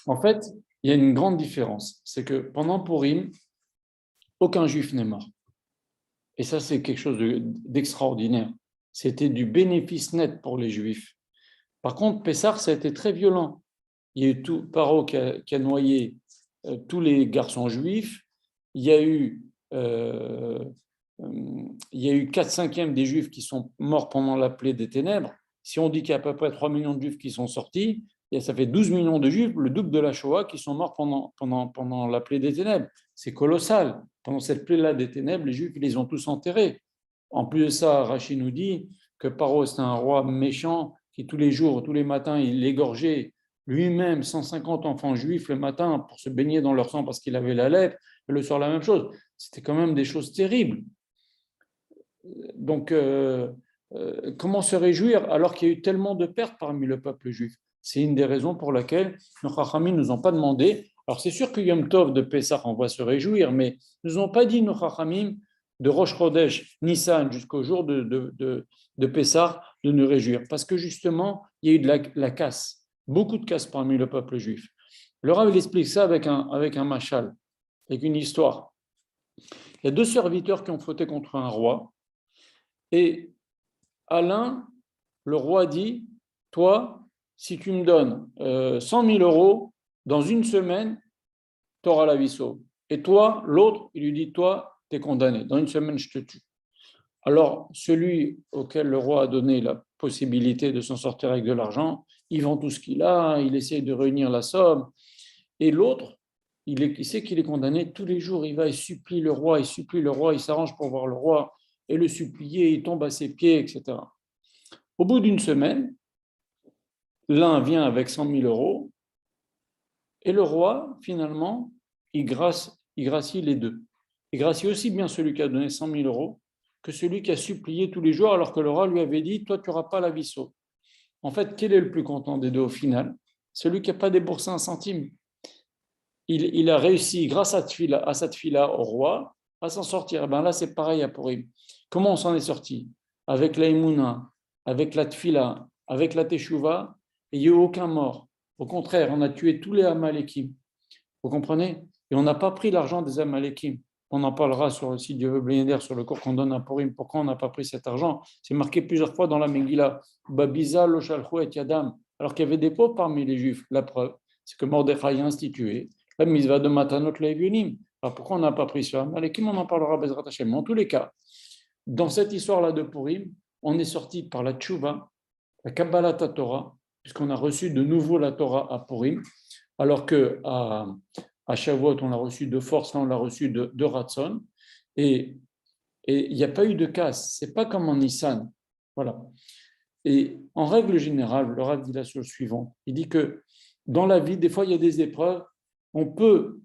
En fait, il y a une grande différence. C'est que pendant Purim, aucun juif n'est mort. Et ça, c'est quelque chose d'extraordinaire. C'était du bénéfice net pour les juifs. Par contre, Pessah, ça a été très violent. Il y a eu tout Paro qui a noyé tous les garçons juifs. Il y a eu 4/5 des juifs qui sont morts pendant la plaie des ténèbres. Si on dit qu'il y a à peu près 3 millions de juifs qui sont sortis, ça fait 12 millions de juifs, le double de la Shoah, qui sont morts pendant la plaie des ténèbres. C'est colossal. Pendant cette plaie-là des ténèbres, les juifs, ils les ont tous enterrés. En plus de ça, Rachid nous dit que Paro, c'était un roi méchant qui tous les jours, tous les matins, il égorgeait lui-même 150 enfants juifs le matin pour se baigner dans leur sang parce qu'il avait la lèpre, et le soir la même chose. C'était quand même des choses terribles. Donc, comment se réjouir alors qu'il y a eu tellement de pertes parmi le peuple juif? C'est une des raisons pour lesquelles nos Chachamim ne nous ont pas demandé. Alors, c'est sûr que Yom Tov de Pessah, on va se réjouir, mais ils ne nous ont pas dit, nos Chachamim, de Rosh Chodesh, Nissan, jusqu'au jour de Pessah, de nous réjouir. Parce que justement, il y a eu de la casse, beaucoup de casse parmi le peuple juif. Le Rav, il explique ça avec un machal, avec une histoire. Il y a 2 serviteurs qui ont fauté contre un roi. Et à l'un, le roi dit, toi, si tu me donnes 100 000 euros, dans une semaine, tu auras la vie sauve. Et toi, l'autre, il lui dit, toi, tu es condamné. Dans une semaine, je te tue. Alors, celui auquel le roi a donné la possibilité de s'en sortir avec de l'argent, il vend tout ce qu'il a, il essaye de réunir la somme. Et l'autre, il sait qu'il est condamné tous les jours. Il va, il supplie le roi, il s'arrange pour voir le roi et le supplier, il tombe à ses pieds, etc. Au bout d'une semaine, l'un vient avec 100 000 euros et le roi, finalement, il gracie les deux. Il gracie aussi bien celui qui a donné 100 000 euros que celui qui a supplié tous les jours alors que le roi lui avait dit, toi, tu n'auras pas la vie sauve. En fait, quel est le plus content des deux au final? Celui qui n'a pas déboursé un centime. Il a réussi, grâce à cette fille-là au roi, à s'en sortir. Et ben là, c'est pareil à Purim. Comment on s'en est sorti? Avec la Emouna, avec la tfila, avec la teshuva, et il n'y a eu aucun mort. Au contraire, on a tué tous les Amalekim. Vous comprenez? Et on n'a pas pris l'argent des Amalekim. On en parlera sur le site du Weblénaire, sur le cours qu'on donne à Purim. Pourquoi on n'a pas pris cet argent? C'est marqué plusieurs fois dans la Megillah. Babiza, lo shalchu et yadam. Alors qu'il y avait des pauvres parmi les Juifs. La preuve, c'est que Mordechai a institué la misva de Matanot Le'Evionim. Alors pourquoi on n'a pas pris ça? Amalekim, on en parlera Bezrat Hashem. Mais en tous les cas, dans cette histoire-là de Purim, on est sorti par la tchouva, la Kabbalat Torah, puisqu'on a reçu de nouveau la Torah à Purim, alors qu'à Shavuot, on l'a reçu de force, là on l'a reçu de Ratson, et il n'y a pas eu de casse, c'est pas comme en Nissan. Voilà. Et en règle générale, le Rav dit la chose suivante, il dit que dans la vie, des fois il y a des épreuves, on peut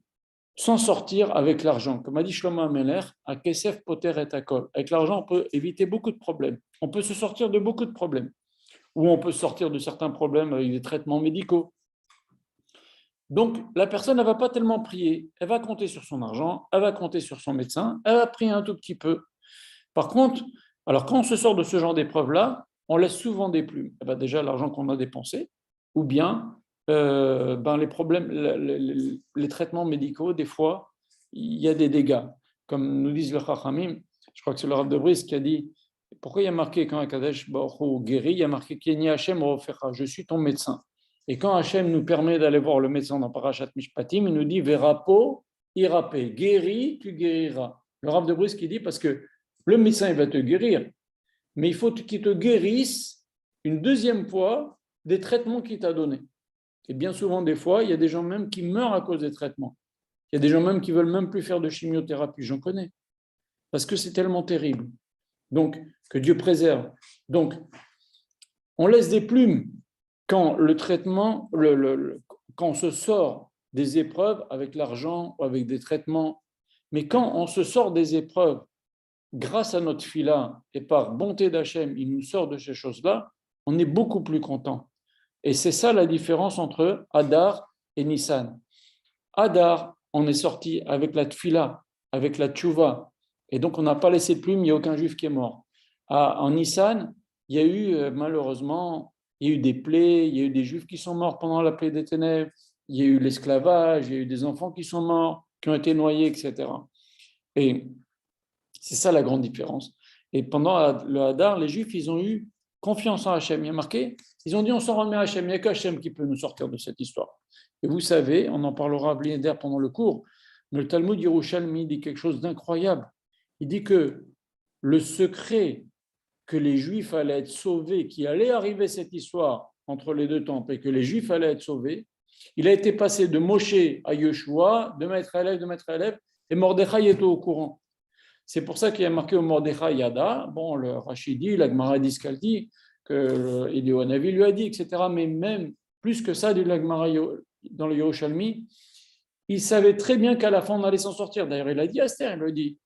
s'en sortir avec l'argent. Comme a dit Shlomo Ameler, à Kesef Poter et Akol. Avec l'argent, on peut éviter beaucoup de problèmes. On peut se sortir de beaucoup de problèmes. Ou on peut sortir de certains problèmes avec des traitements médicaux. Donc, la personne ne va pas tellement prier. Elle va compter sur son argent, elle va compter sur son médecin, elle va prier un tout petit peu. Par contre, alors quand on se sort de ce genre d'épreuve-là, on laisse souvent des plumes. Eh bien, déjà, l'argent qu'on a dépensé, ou bien les problèmes, les traitements médicaux, des fois, il y a des dégâts. Comme nous disent le Chachamim, je crois que c'est le Rav de Brice qui a dit, pourquoi il y a marqué quand Akadosh Baruch Hu guérit, il y a marqué Kéni Hachem Rofecha, je suis ton médecin. Et quand Hachem nous permet d'aller voir le médecin dans Parashat Mishpatim, il nous dit Verapo, irapé, guéris, tu guériras. Le Rav de Brice qui dit, parce que le médecin il va te guérir, mais il faut qu'il te guérisse une deuxième fois des traitements qu'il t'a donnés. Et bien souvent, des fois, il y a des gens même qui meurent à cause des traitements. Il y a des gens même qui ne veulent même plus faire de chimiothérapie, j'en connais, parce que c'est tellement terrible. Donc, que Dieu préserve. Donc, on laisse des plumes quand le traitement, quand on se sort des épreuves avec l'argent ou avec des traitements. Mais quand on se sort des épreuves grâce à notre fila et par bonté d'Hachem, il nous sort de ces choses-là, on est beaucoup plus content. Et c'est ça la différence entre Hadar et Nissan. Hadar, on est sorti avec la tfila, avec la tchouva, et donc on n'a pas laissé de plume, il n'y a aucun juif qui est mort. En Nissan, il y a eu malheureusement, il y a eu des plaies, il y a eu des juifs qui sont morts pendant la plaie des ténèbres, il y a eu l'esclavage, il y a eu des enfants qui sont morts, qui ont été noyés, etc. Et c'est ça la grande différence. Et pendant le Hadar, les Juifs, ils ont eu confiance en Hachem. Il y a marqué, ils ont dit on s'en remet à Hachem. Il n'y a qu'Hachem qui peut nous sortir de cette histoire. Et vous savez, on en parlera à Blinder pendant le cours, mais le Talmud Yerushalmi dit quelque chose d'incroyable. Il dit que le secret que les Juifs allaient être sauvés, qu'il allait arriver cette histoire entre les deux temples et que les Juifs allaient être sauvés, il a été passé de Moshe à Yeshua, de maître à élève, et Mordechai était au courant. C'est pour ça qu'il y a marqué au Mordechai Yada. Bon, le Rachidi, la Gemara dit ce qu'elle dit, que Eliyahu lui a dit, etc. Mais même plus que ça, dit la Gemara dans le Yerushalmi, il savait très bien qu'à la fin, on allait s'en sortir. D'ailleurs, il a dit à Esther, il lui a dit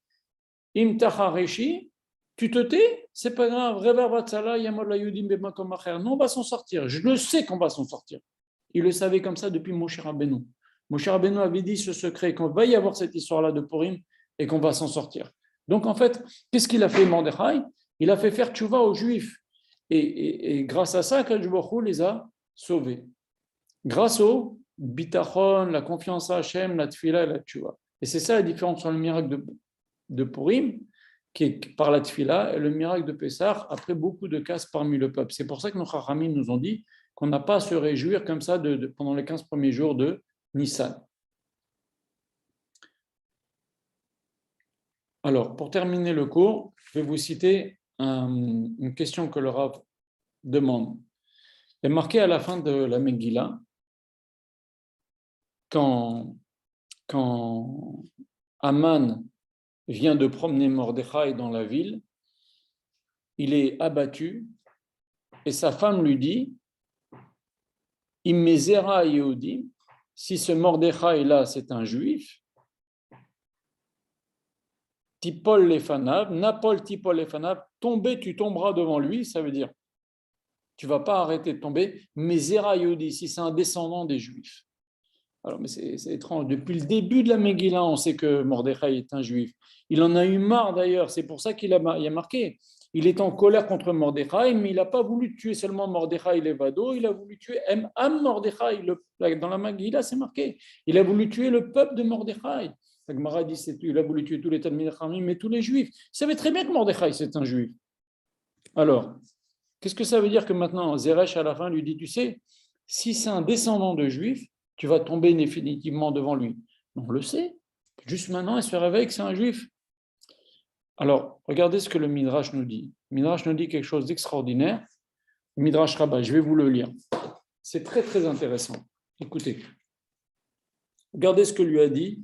Im tachareshi, tu te tais, c'est pas grave, non, on va s'en sortir. Je le sais qu'on va s'en sortir. Il le savait comme ça depuis Moshe Rabbeinu. Moshe Rabbeinu avait dit ce secret, qu'on va y avoir cette histoire-là de Purim et qu'on va s'en sortir. Donc, en fait, qu'est-ce qu'il a fait, Mordechai? Il a fait faire tchouva aux Juifs. Et grâce à ça, Kadosh Baruch Hu les a sauvés. Grâce au bitachon, la confiance à Hachem, la tfila et la tchouva. Et c'est ça la différence entre le miracle de Purim qui est par la tfila, et le miracle de Pessah, après beaucoup de casse parmi le peuple. C'est pour ça que nos Chachamim nous ont dit qu'on n'a pas à se réjouir comme ça pendant les 15 premiers jours de Nissan. Alors, pour terminer le cours, je vais vous citer une question que le Rav demande. Il est marqué à la fin de la Megillah, quand Aman vient de promener Mordechai dans la ville, il est abattu et sa femme lui dit Immezera Yehudim, si ce Mordechai-là c'est un juif, Tipol Lefanav, Napol Tipol Lefanav, tomber, tu tomberas devant lui, ça veut dire tu ne vas pas arrêter de tomber, mais Zera Yehudi, si c'est un descendant des juifs. Alors, mais c'est étrange. Depuis le début de la Megillah, on sait que Mordechai est un juif. Il en a eu marre d'ailleurs, c'est pour ça qu'il a marqué. Il est en colère contre Mordechai, mais il n'a pas voulu tuer seulement Mordechai Levado, il a voulu tuer Am Mordechai. Dans la Megillah, c'est marqué. Il a voulu tuer le peuple de Mordechai. La Gemara dit il a voulu tuer tous les Talmidei Chachamim, mais tous les juifs. Il savait très bien que Mordechai, c'est un juif. Alors, qu'est-ce que ça veut dire que maintenant, Zeresh, à la fin, lui dit, tu sais, si c'est un descendant de juif, tu vas tomber définitivement devant lui. On le sait. Juste maintenant, elle se réveille que c'est un juif. Alors, regardez ce que le Midrash nous dit. Le Midrash nous dit quelque chose d'extraordinaire. Le Midrash Rabbah, je vais vous le lire. C'est très, très intéressant. Écoutez. Regardez ce que lui a dit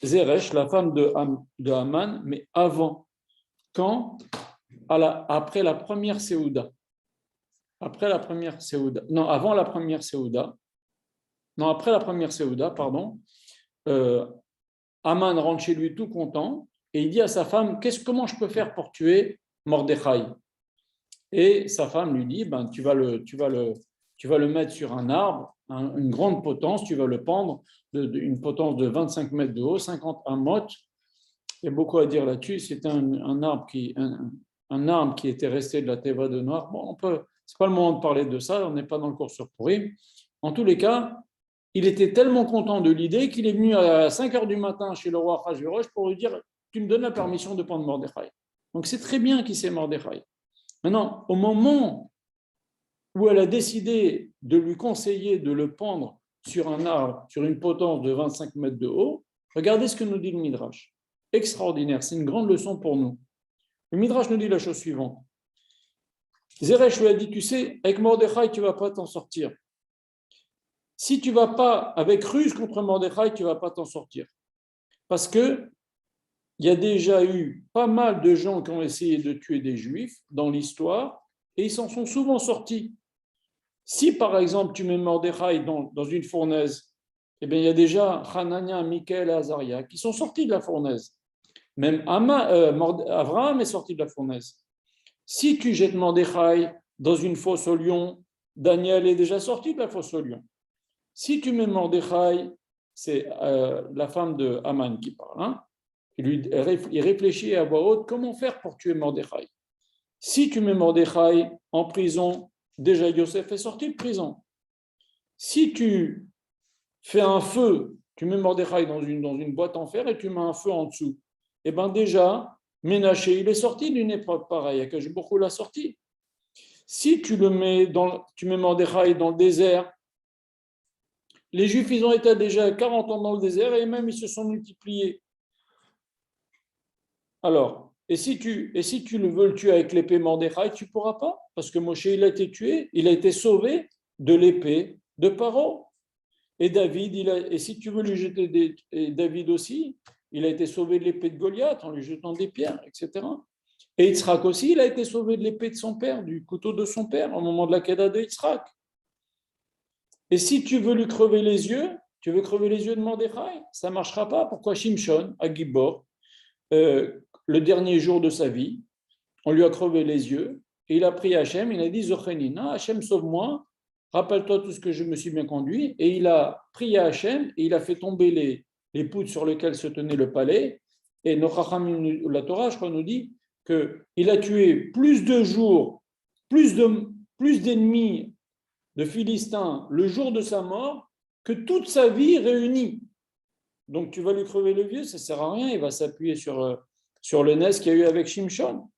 Zeresh, la femme de Haman, mais avant. Quand après la première Séouda. Après la première Séouda. Non, avant la première Séouda. Non, après la première Séouda, pardon. Haman rentre chez lui tout content et il dit à sa femme, comment je peux faire pour tuer Mordechai? Et sa femme lui dit, tu vas le mettre sur un arbre, une grande potence, tu vas le pendre, une potence de 25 mètres de haut, 51 mottes. Il y a beaucoup à dire là-dessus. C'est un arbre qui était resté de la Teva de Noir. Bon, c'est pas le moment de parler de ça, on n'est pas dans le cours sur Purim. En tous les cas, il était tellement content de l'idée qu'il est venu à 5 heures du matin chez le roi Achashverosh pour lui dire « Tu me donnes la permission de pendre Mordechai ». Donc c'est très bien qui c'est Mordechai. Maintenant, au moment où elle a décidé de lui conseiller de le pendre sur un arbre, sur une potence de 25 mètres de haut, regardez ce que nous dit le Midrash. Extraordinaire, c'est une grande leçon pour nous. Le Midrash nous dit la chose suivante. Zeresh lui a dit, tu sais, avec Mordechai, tu ne vas pas t'en sortir. Si tu ne vas pas, avec ruse contre Mordechai, tu ne vas pas t'en sortir. Parce qu'il y a déjà eu pas mal de gens qui ont essayé de tuer des Juifs dans l'histoire et ils s'en sont souvent sortis. Si, par exemple, tu mets Mordechai dans une fournaise, eh bien, il y a déjà Hanania, Michael et Azaria qui sont sortis de la fournaise. Même Abraham est sorti de la fournaise. Si tu jettes Mordechai dans une fosse au lion, Daniel est déjà sorti de la fosse au lion. Si tu mets Mordechai, c'est la femme de Haman qui parle, hein, il réfléchit à voix haute comment faire pour tuer Mordechai. Si tu mets Mordechai en prison, déjà Yosef est sorti de prison. Si tu fais un feu, tu mets Mordechai dans une boîte en fer et tu mets un feu en dessous, eh bien déjà, Ménaché, il est sorti d'une épreuve pareille, Akash Baruch Hu l'a sorti. Si tu mets Mordechai dans le désert, les Juifs, ils ont été déjà 40 ans dans le désert et même ils se sont multipliés. Alors, et si tu veux le tuer avec l'épée Mordechai, tu ne pourras pas, parce que Moshe, il a été tué, il a été sauvé de l'épée de Paro. Et David, et si tu veux lui jeter David aussi, il a été sauvé de l'épée de Goliath en lui jetant des pierres, etc. Et Yitzhak aussi, il a été sauvé de l'épée de son père, du couteau de son père, au moment de la Kéda de Yitzhak. Et si tu veux lui crever les yeux, tu veux crever les yeux de Mordechai, ça ne marchera pas. Pourquoi Shimshon, à Gibor, le dernier jour de sa vie, on lui a crevé les yeux, et il a prié Hachem, il a dit Zochenina, Hachem sauve-moi, rappelle-toi tout ce que je me suis bien conduit, et il a prié Hachem, et il a fait tomber les poutres sur lesquelles se tenait le palais, et la Torah, je crois, nous dit qu'il a tué plus de jours, plus d'ennemis de Philistins le jour de sa mort que toute sa vie réunie. Donc tu vas lui crever le vieux, ça ne sert à rien, il va s'appuyer sur sur le Nes qu'il y a eu avec Shimshon.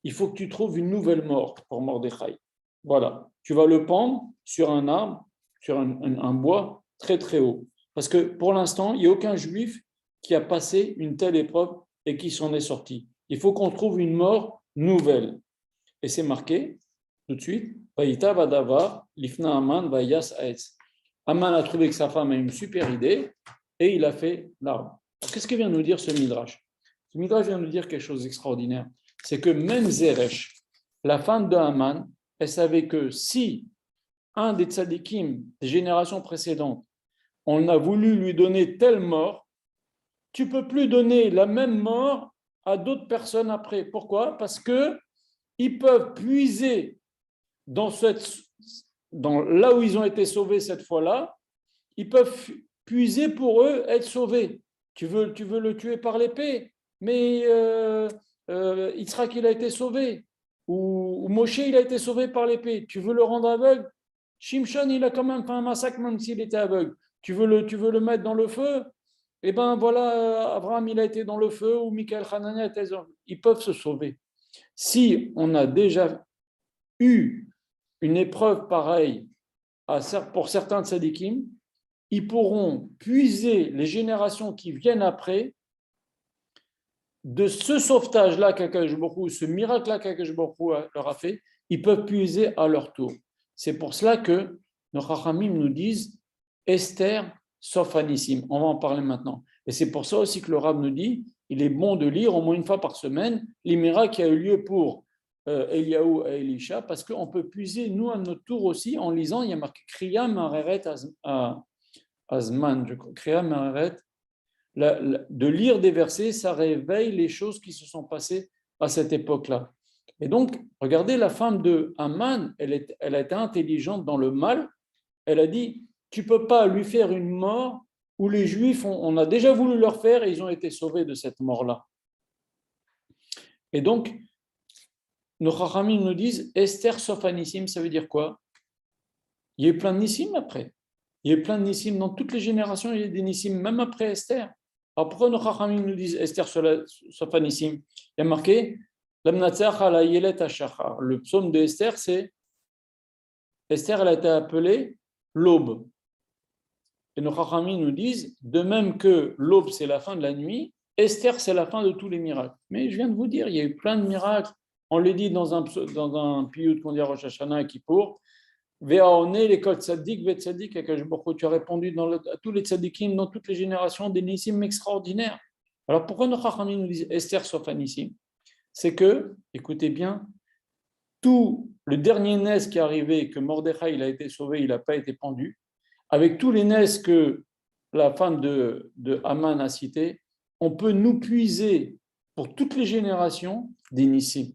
Il faut que tu trouves une nouvelle mort pour Mordechai. Voilà, tu vas le pendre sur un arbre, sur un bois très très haut. Parce que pour l'instant, il n'y a aucun juif qui a passé une telle épreuve et qui s'en est sorti. Il faut qu'on trouve une mort nouvelle. Et c'est marqué tout de suite, Vaïta Vadavar, Lifna Aman, Vayas Aetz. Aman a trouvé que sa femme a une super idée et il a fait l'arbre. Qu'est-ce que vient nous dire ce Midrash? Ce Midrash vient nous dire quelque chose d'extraordinaire. C'est que même Zeresh, la femme de Haman, elle savait que si un des tzadikim des générations précédentes, on a voulu lui donner telle mort, tu ne peux plus donner la même mort à d'autres personnes après. Pourquoi? Parce qu'ils peuvent puiser dans là où ils ont été sauvés cette fois-là, ils peuvent puiser pour eux être sauvés. Tu veux le tuer par l'épée, mais Yitzhak, il a été sauvé. Ou Moshe, il a été sauvé par l'épée. Tu veux le rendre aveugle? Shimshon, il a quand même fait un massacre même s'il était aveugle. Tu veux le mettre dans le feu? Eh bien voilà, Abraham, il a été dans le feu, ou Michael Hanania était... Ils peuvent se sauver. Si on a déjà eu une épreuve pareille pour certains tzadikim, ils pourront puiser les générations qui viennent après de ce sauvetage-là qu'Akadosh Baruch Hu, ce miracle-là qu'Akadosh Baruch Hu leur a fait, ils peuvent puiser à leur tour. C'est pour cela que nos Chachamim nous disent Esther sauf Anissim. On va en parler maintenant. Et c'est pour ça aussi que le Rav nous dit il est bon de lire au moins une fois par semaine les miracles qui a eu lieu pour Eliaou et Elisha, parce qu'on peut puiser, nous, à notre tour aussi, en lisant, il y a marqué Kriya Mareret Azman, je crois, Kriya Mareret. De lire des versets, ça réveille les choses qui se sont passées à cette époque-là. Et donc, regardez, la femme de Haman, elle a été intelligente dans le mal. Elle a dit, tu ne peux pas lui faire une mort où les Juifs, on a déjà voulu leur faire et ils ont été sauvés de cette mort-là. Et donc, nos Chachamim nous disent, Esther sauf Anissim, ça veut dire quoi? Il y a eu plein de Nissim après. Il y a eu plein de Nissim dans toutes les générations, il y a des Nissim, même après Esther. Alors pourquoi nos Chachamim nous disent Esther sauf Anissim? Il y a marqué, le psaume de Esther, c'est Esther, elle a été appelée l'aube. Et nos Chachamim nous disent, de même que l'aube, c'est la fin de la nuit, Esther, c'est la fin de tous les miracles. Mais je viens de vous dire, il y a eu plein de miracles. On le dit dans un piyut qu'on dit à Rosh Hashanah et Kippour. Ve'aoné, l'école tzaddik, ve'tzaddik, tu as répondu à tous les tzaddikim, dans toutes les générations, des nissim extraordinaires. Alors pourquoi nos Chachamim nous disent Esther sauf Anissim? C'est que, écoutez bien, tout le dernier nes qui est arrivé, que Mordechai il a été sauvé, il n'a pas été pendu, avec tous les nes que la femme de Haman a cités, on peut nous puiser pour toutes les générations des nissim.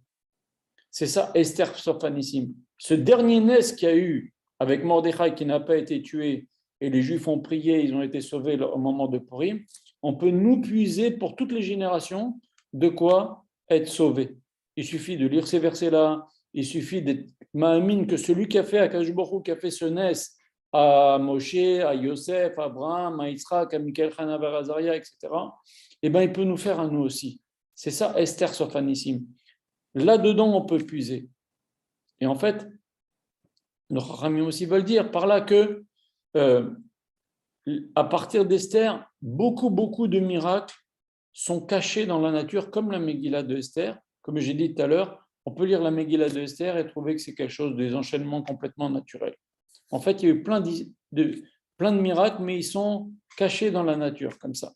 C'est ça, Esther sauf Anissim. Ce dernier nes qu'il y a eu avec Mordechai qui n'a pas été tué et les Juifs ont prié, ils ont été sauvés au moment de Purim, on peut nous puiser pour toutes les générations de quoi être sauvés. Il suffit de lire ces versets-là, il suffit d'être ma'amine que celui qui a fait, Akadosh Baruch Hu, qui a fait ce nes à Moshe, à Yosef, à Abraham, à Yitzhak, à Michael, Chana, Azaria, etc., eh bien, il peut nous faire à nous aussi. C'est ça, Esther sauf Anissim. Là-dedans, on peut puiser. Et en fait, nos Chachamim aussi veulent dire par là que, à partir d'Esther, beaucoup de miracles sont cachés dans la nature, comme la Megillah de Esther. Comme j'ai dit tout à l'heure, on peut lire la Megillah de Esther et trouver que c'est quelque chose, des enchaînements complètement naturels. En fait, il y a eu plein de miracles, mais ils sont cachés dans la nature, comme ça.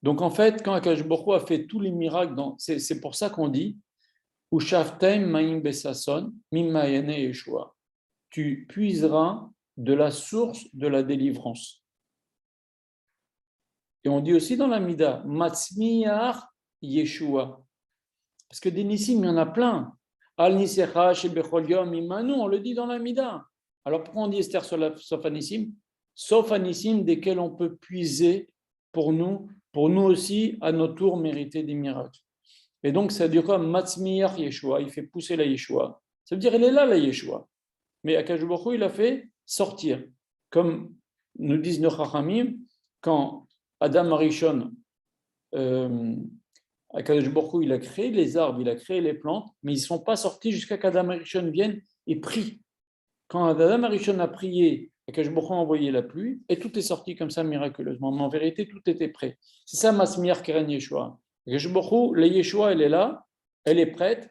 Donc, en fait, quand Akadosh Baruch Hu a fait tous les miracles, c'est pour ça qu'on dit tu puiseras de la source de la délivrance. Et on dit aussi dans la Mida, Matzmiyar Yeshua. Parce que des Nissim, il y en a plein. Al Nisecha, Shebechol Yom, Imanu, on le dit dans la Mida. Alors pourquoi on dit Esther sauf Anissim? Sauf Anissim, desquels on peut puiser pour nous aussi, à notre tour, mériter des miracles. Et donc, ça veut dire quoi? Matzmiyar Yeshua, il fait pousser la Yeshua. Ça veut dire, elle est là, la Yeshua. Mais Akadosh Baruch Hu, il a fait sortir. Comme nous disent nos Chachamim, quand Adam Arishon, Akadosh Baruch Hu, il a créé les arbres, il a créé les plantes, mais ils ne sont pas sortis jusqu'à qu'Adam Arishon vienne et prie. Quand Adam Arishon a prié, Akadosh Baruch Hu a envoyé la pluie, et tout est sorti comme ça miraculeusement. Mais en vérité, tout était prêt. C'est ça Masmiar Keren Yeshua. Akadosh Baruch Hu, la Yeshua, elle est là, elle est prête,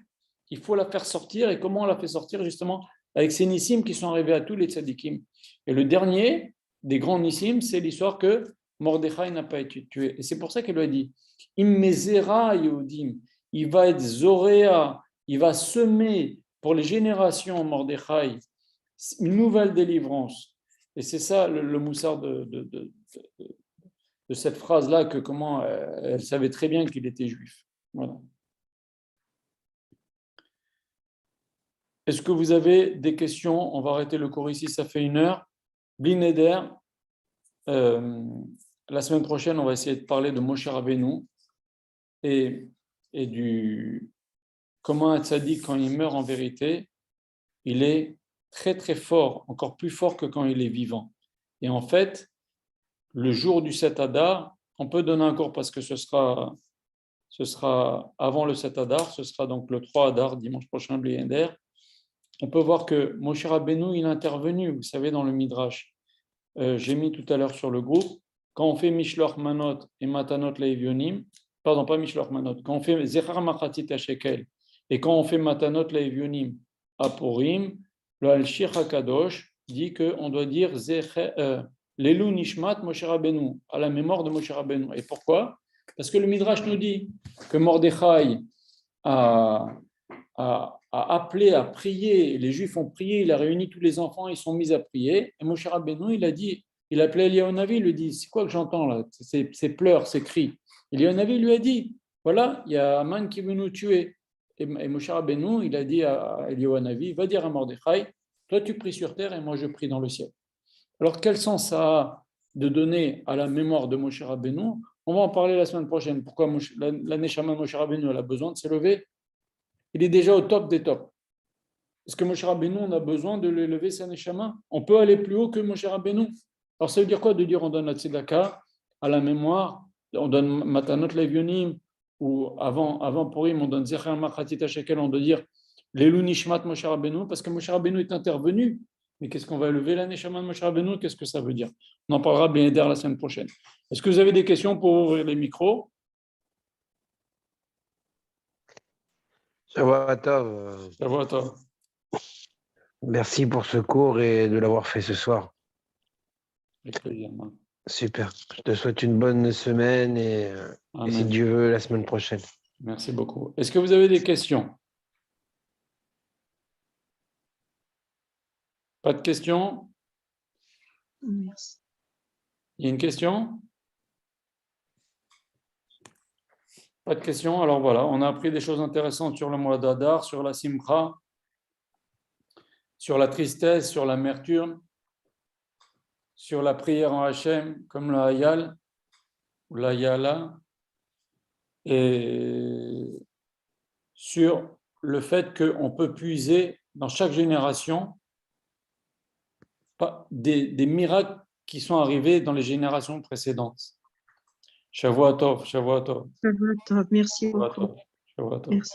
il faut la faire sortir. Et comment on la fait sortir? Justement, avec ces nissim qui sont arrivés à tous les tzadikim. Et le dernier des grands nissim, c'est l'histoire que Mordechai n'a pas été tué. Et c'est pour ça qu'elle lui a dit Immezera Yehudim, il va être Zoréa, il va semer pour les générations Mordechai une nouvelle délivrance. Et c'est ça le moussard de cette phrase-là, que comment elle savait très bien qu'il était juif. Voilà. Est-ce que vous avez des questions? On va arrêter le cours ici, ça fait 1 heure. Blineder, la semaine prochaine, on va essayer de parler de Moshe Rabbeinu et du comment un tzaddik, quand il meurt en vérité, il est très très fort, encore plus fort que quand il est vivant. Et en fait, le jour du 7 Adar, on peut donner un cours parce que ce sera avant le 7 Adar, ce sera donc le 3 Adar, dimanche prochain, Blineder. On peut voir que Moshe Rabbeinu, il est intervenu, vous savez, dans le Midrash. J'ai mis tout à l'heure sur le groupe, quand on fait Mishloach Manot et Matanot Leivionim, pardon, pas Mishloach Manot, quand on fait Zechar Machatit HaShekel et quand on fait Matanot Leivionim à Purim, le Al-Shir HaKadosh dit qu'on doit dire Lelu Nishmat Moshe Rabbeinu, à la mémoire de Moshe Rabbeinu. Et pourquoi? Parce que le Midrash nous dit que Mordechai a appelé à prier, les Juifs ont prié, il a réuni tous les enfants, ils sont mis à prier, et Moshe Rabbeinu, il a dit, il a appelé Eliyahu Navi, il lui dit, c'est quoi que j'entends là, ces pleurs, ces cris. Eliyahu Navi lui a dit, voilà, il y a Aman qui veut nous tuer. Et Moshe Rabbeinu, il a dit à Eliyahu Navi, va dire à Mordechai, toi tu pries sur terre et moi je prie dans le ciel. Alors quel sens ça a de donner à la mémoire de Moshe Rabbeinu? On va en parler la semaine prochaine. Pourquoi la Neshama Moshe Rabbeinu elle a besoin de s'élever? Il est déjà au top des tops. Est-ce que Moshe Rabbeinu, on a besoin de l'élever sa Neshama? On peut aller plus haut que Moshe Rabbeinu. Alors ça veut dire quoi de dire on donne la tzedaka à la mémoire, on donne Matanot Levionim, ou avant Purim, on donne Zechar Machatit HaShekel, on doit dire Lelu Nishmat Moshe Rabbeinu, parce que Moshe Rabbeinu est intervenu. Mais qu'est-ce qu'on va élever la Neshama de Moshe Rabbeinu? Qu'est-ce que ça veut dire? On en parlera bien la semaine prochaine. Est-ce que vous avez des questions pour ouvrir les micros? Shavua Tov. Shavua Tov. Merci pour ce cours et de l'avoir fait ce soir. Avec plaisir. Super. Je te souhaite une bonne semaine et si Dieu veut, la semaine prochaine. Merci beaucoup. Est-ce que vous avez des questions? Pas de questions? Merci. Il y a une question? Pas de questions? Alors voilà, on a appris des choses intéressantes sur le mois d'Adar, sur la simcha, sur la tristesse, sur l'amertume, sur la prière en Hachem, comme le Hayal ou la Yala, et sur le fait qu'on peut puiser dans chaque génération des miracles qui sont arrivés dans les générations précédentes. Shavua Tov, Shavua Tov. Shavua Tov, merci beaucoup. Shavua Tov. Merci.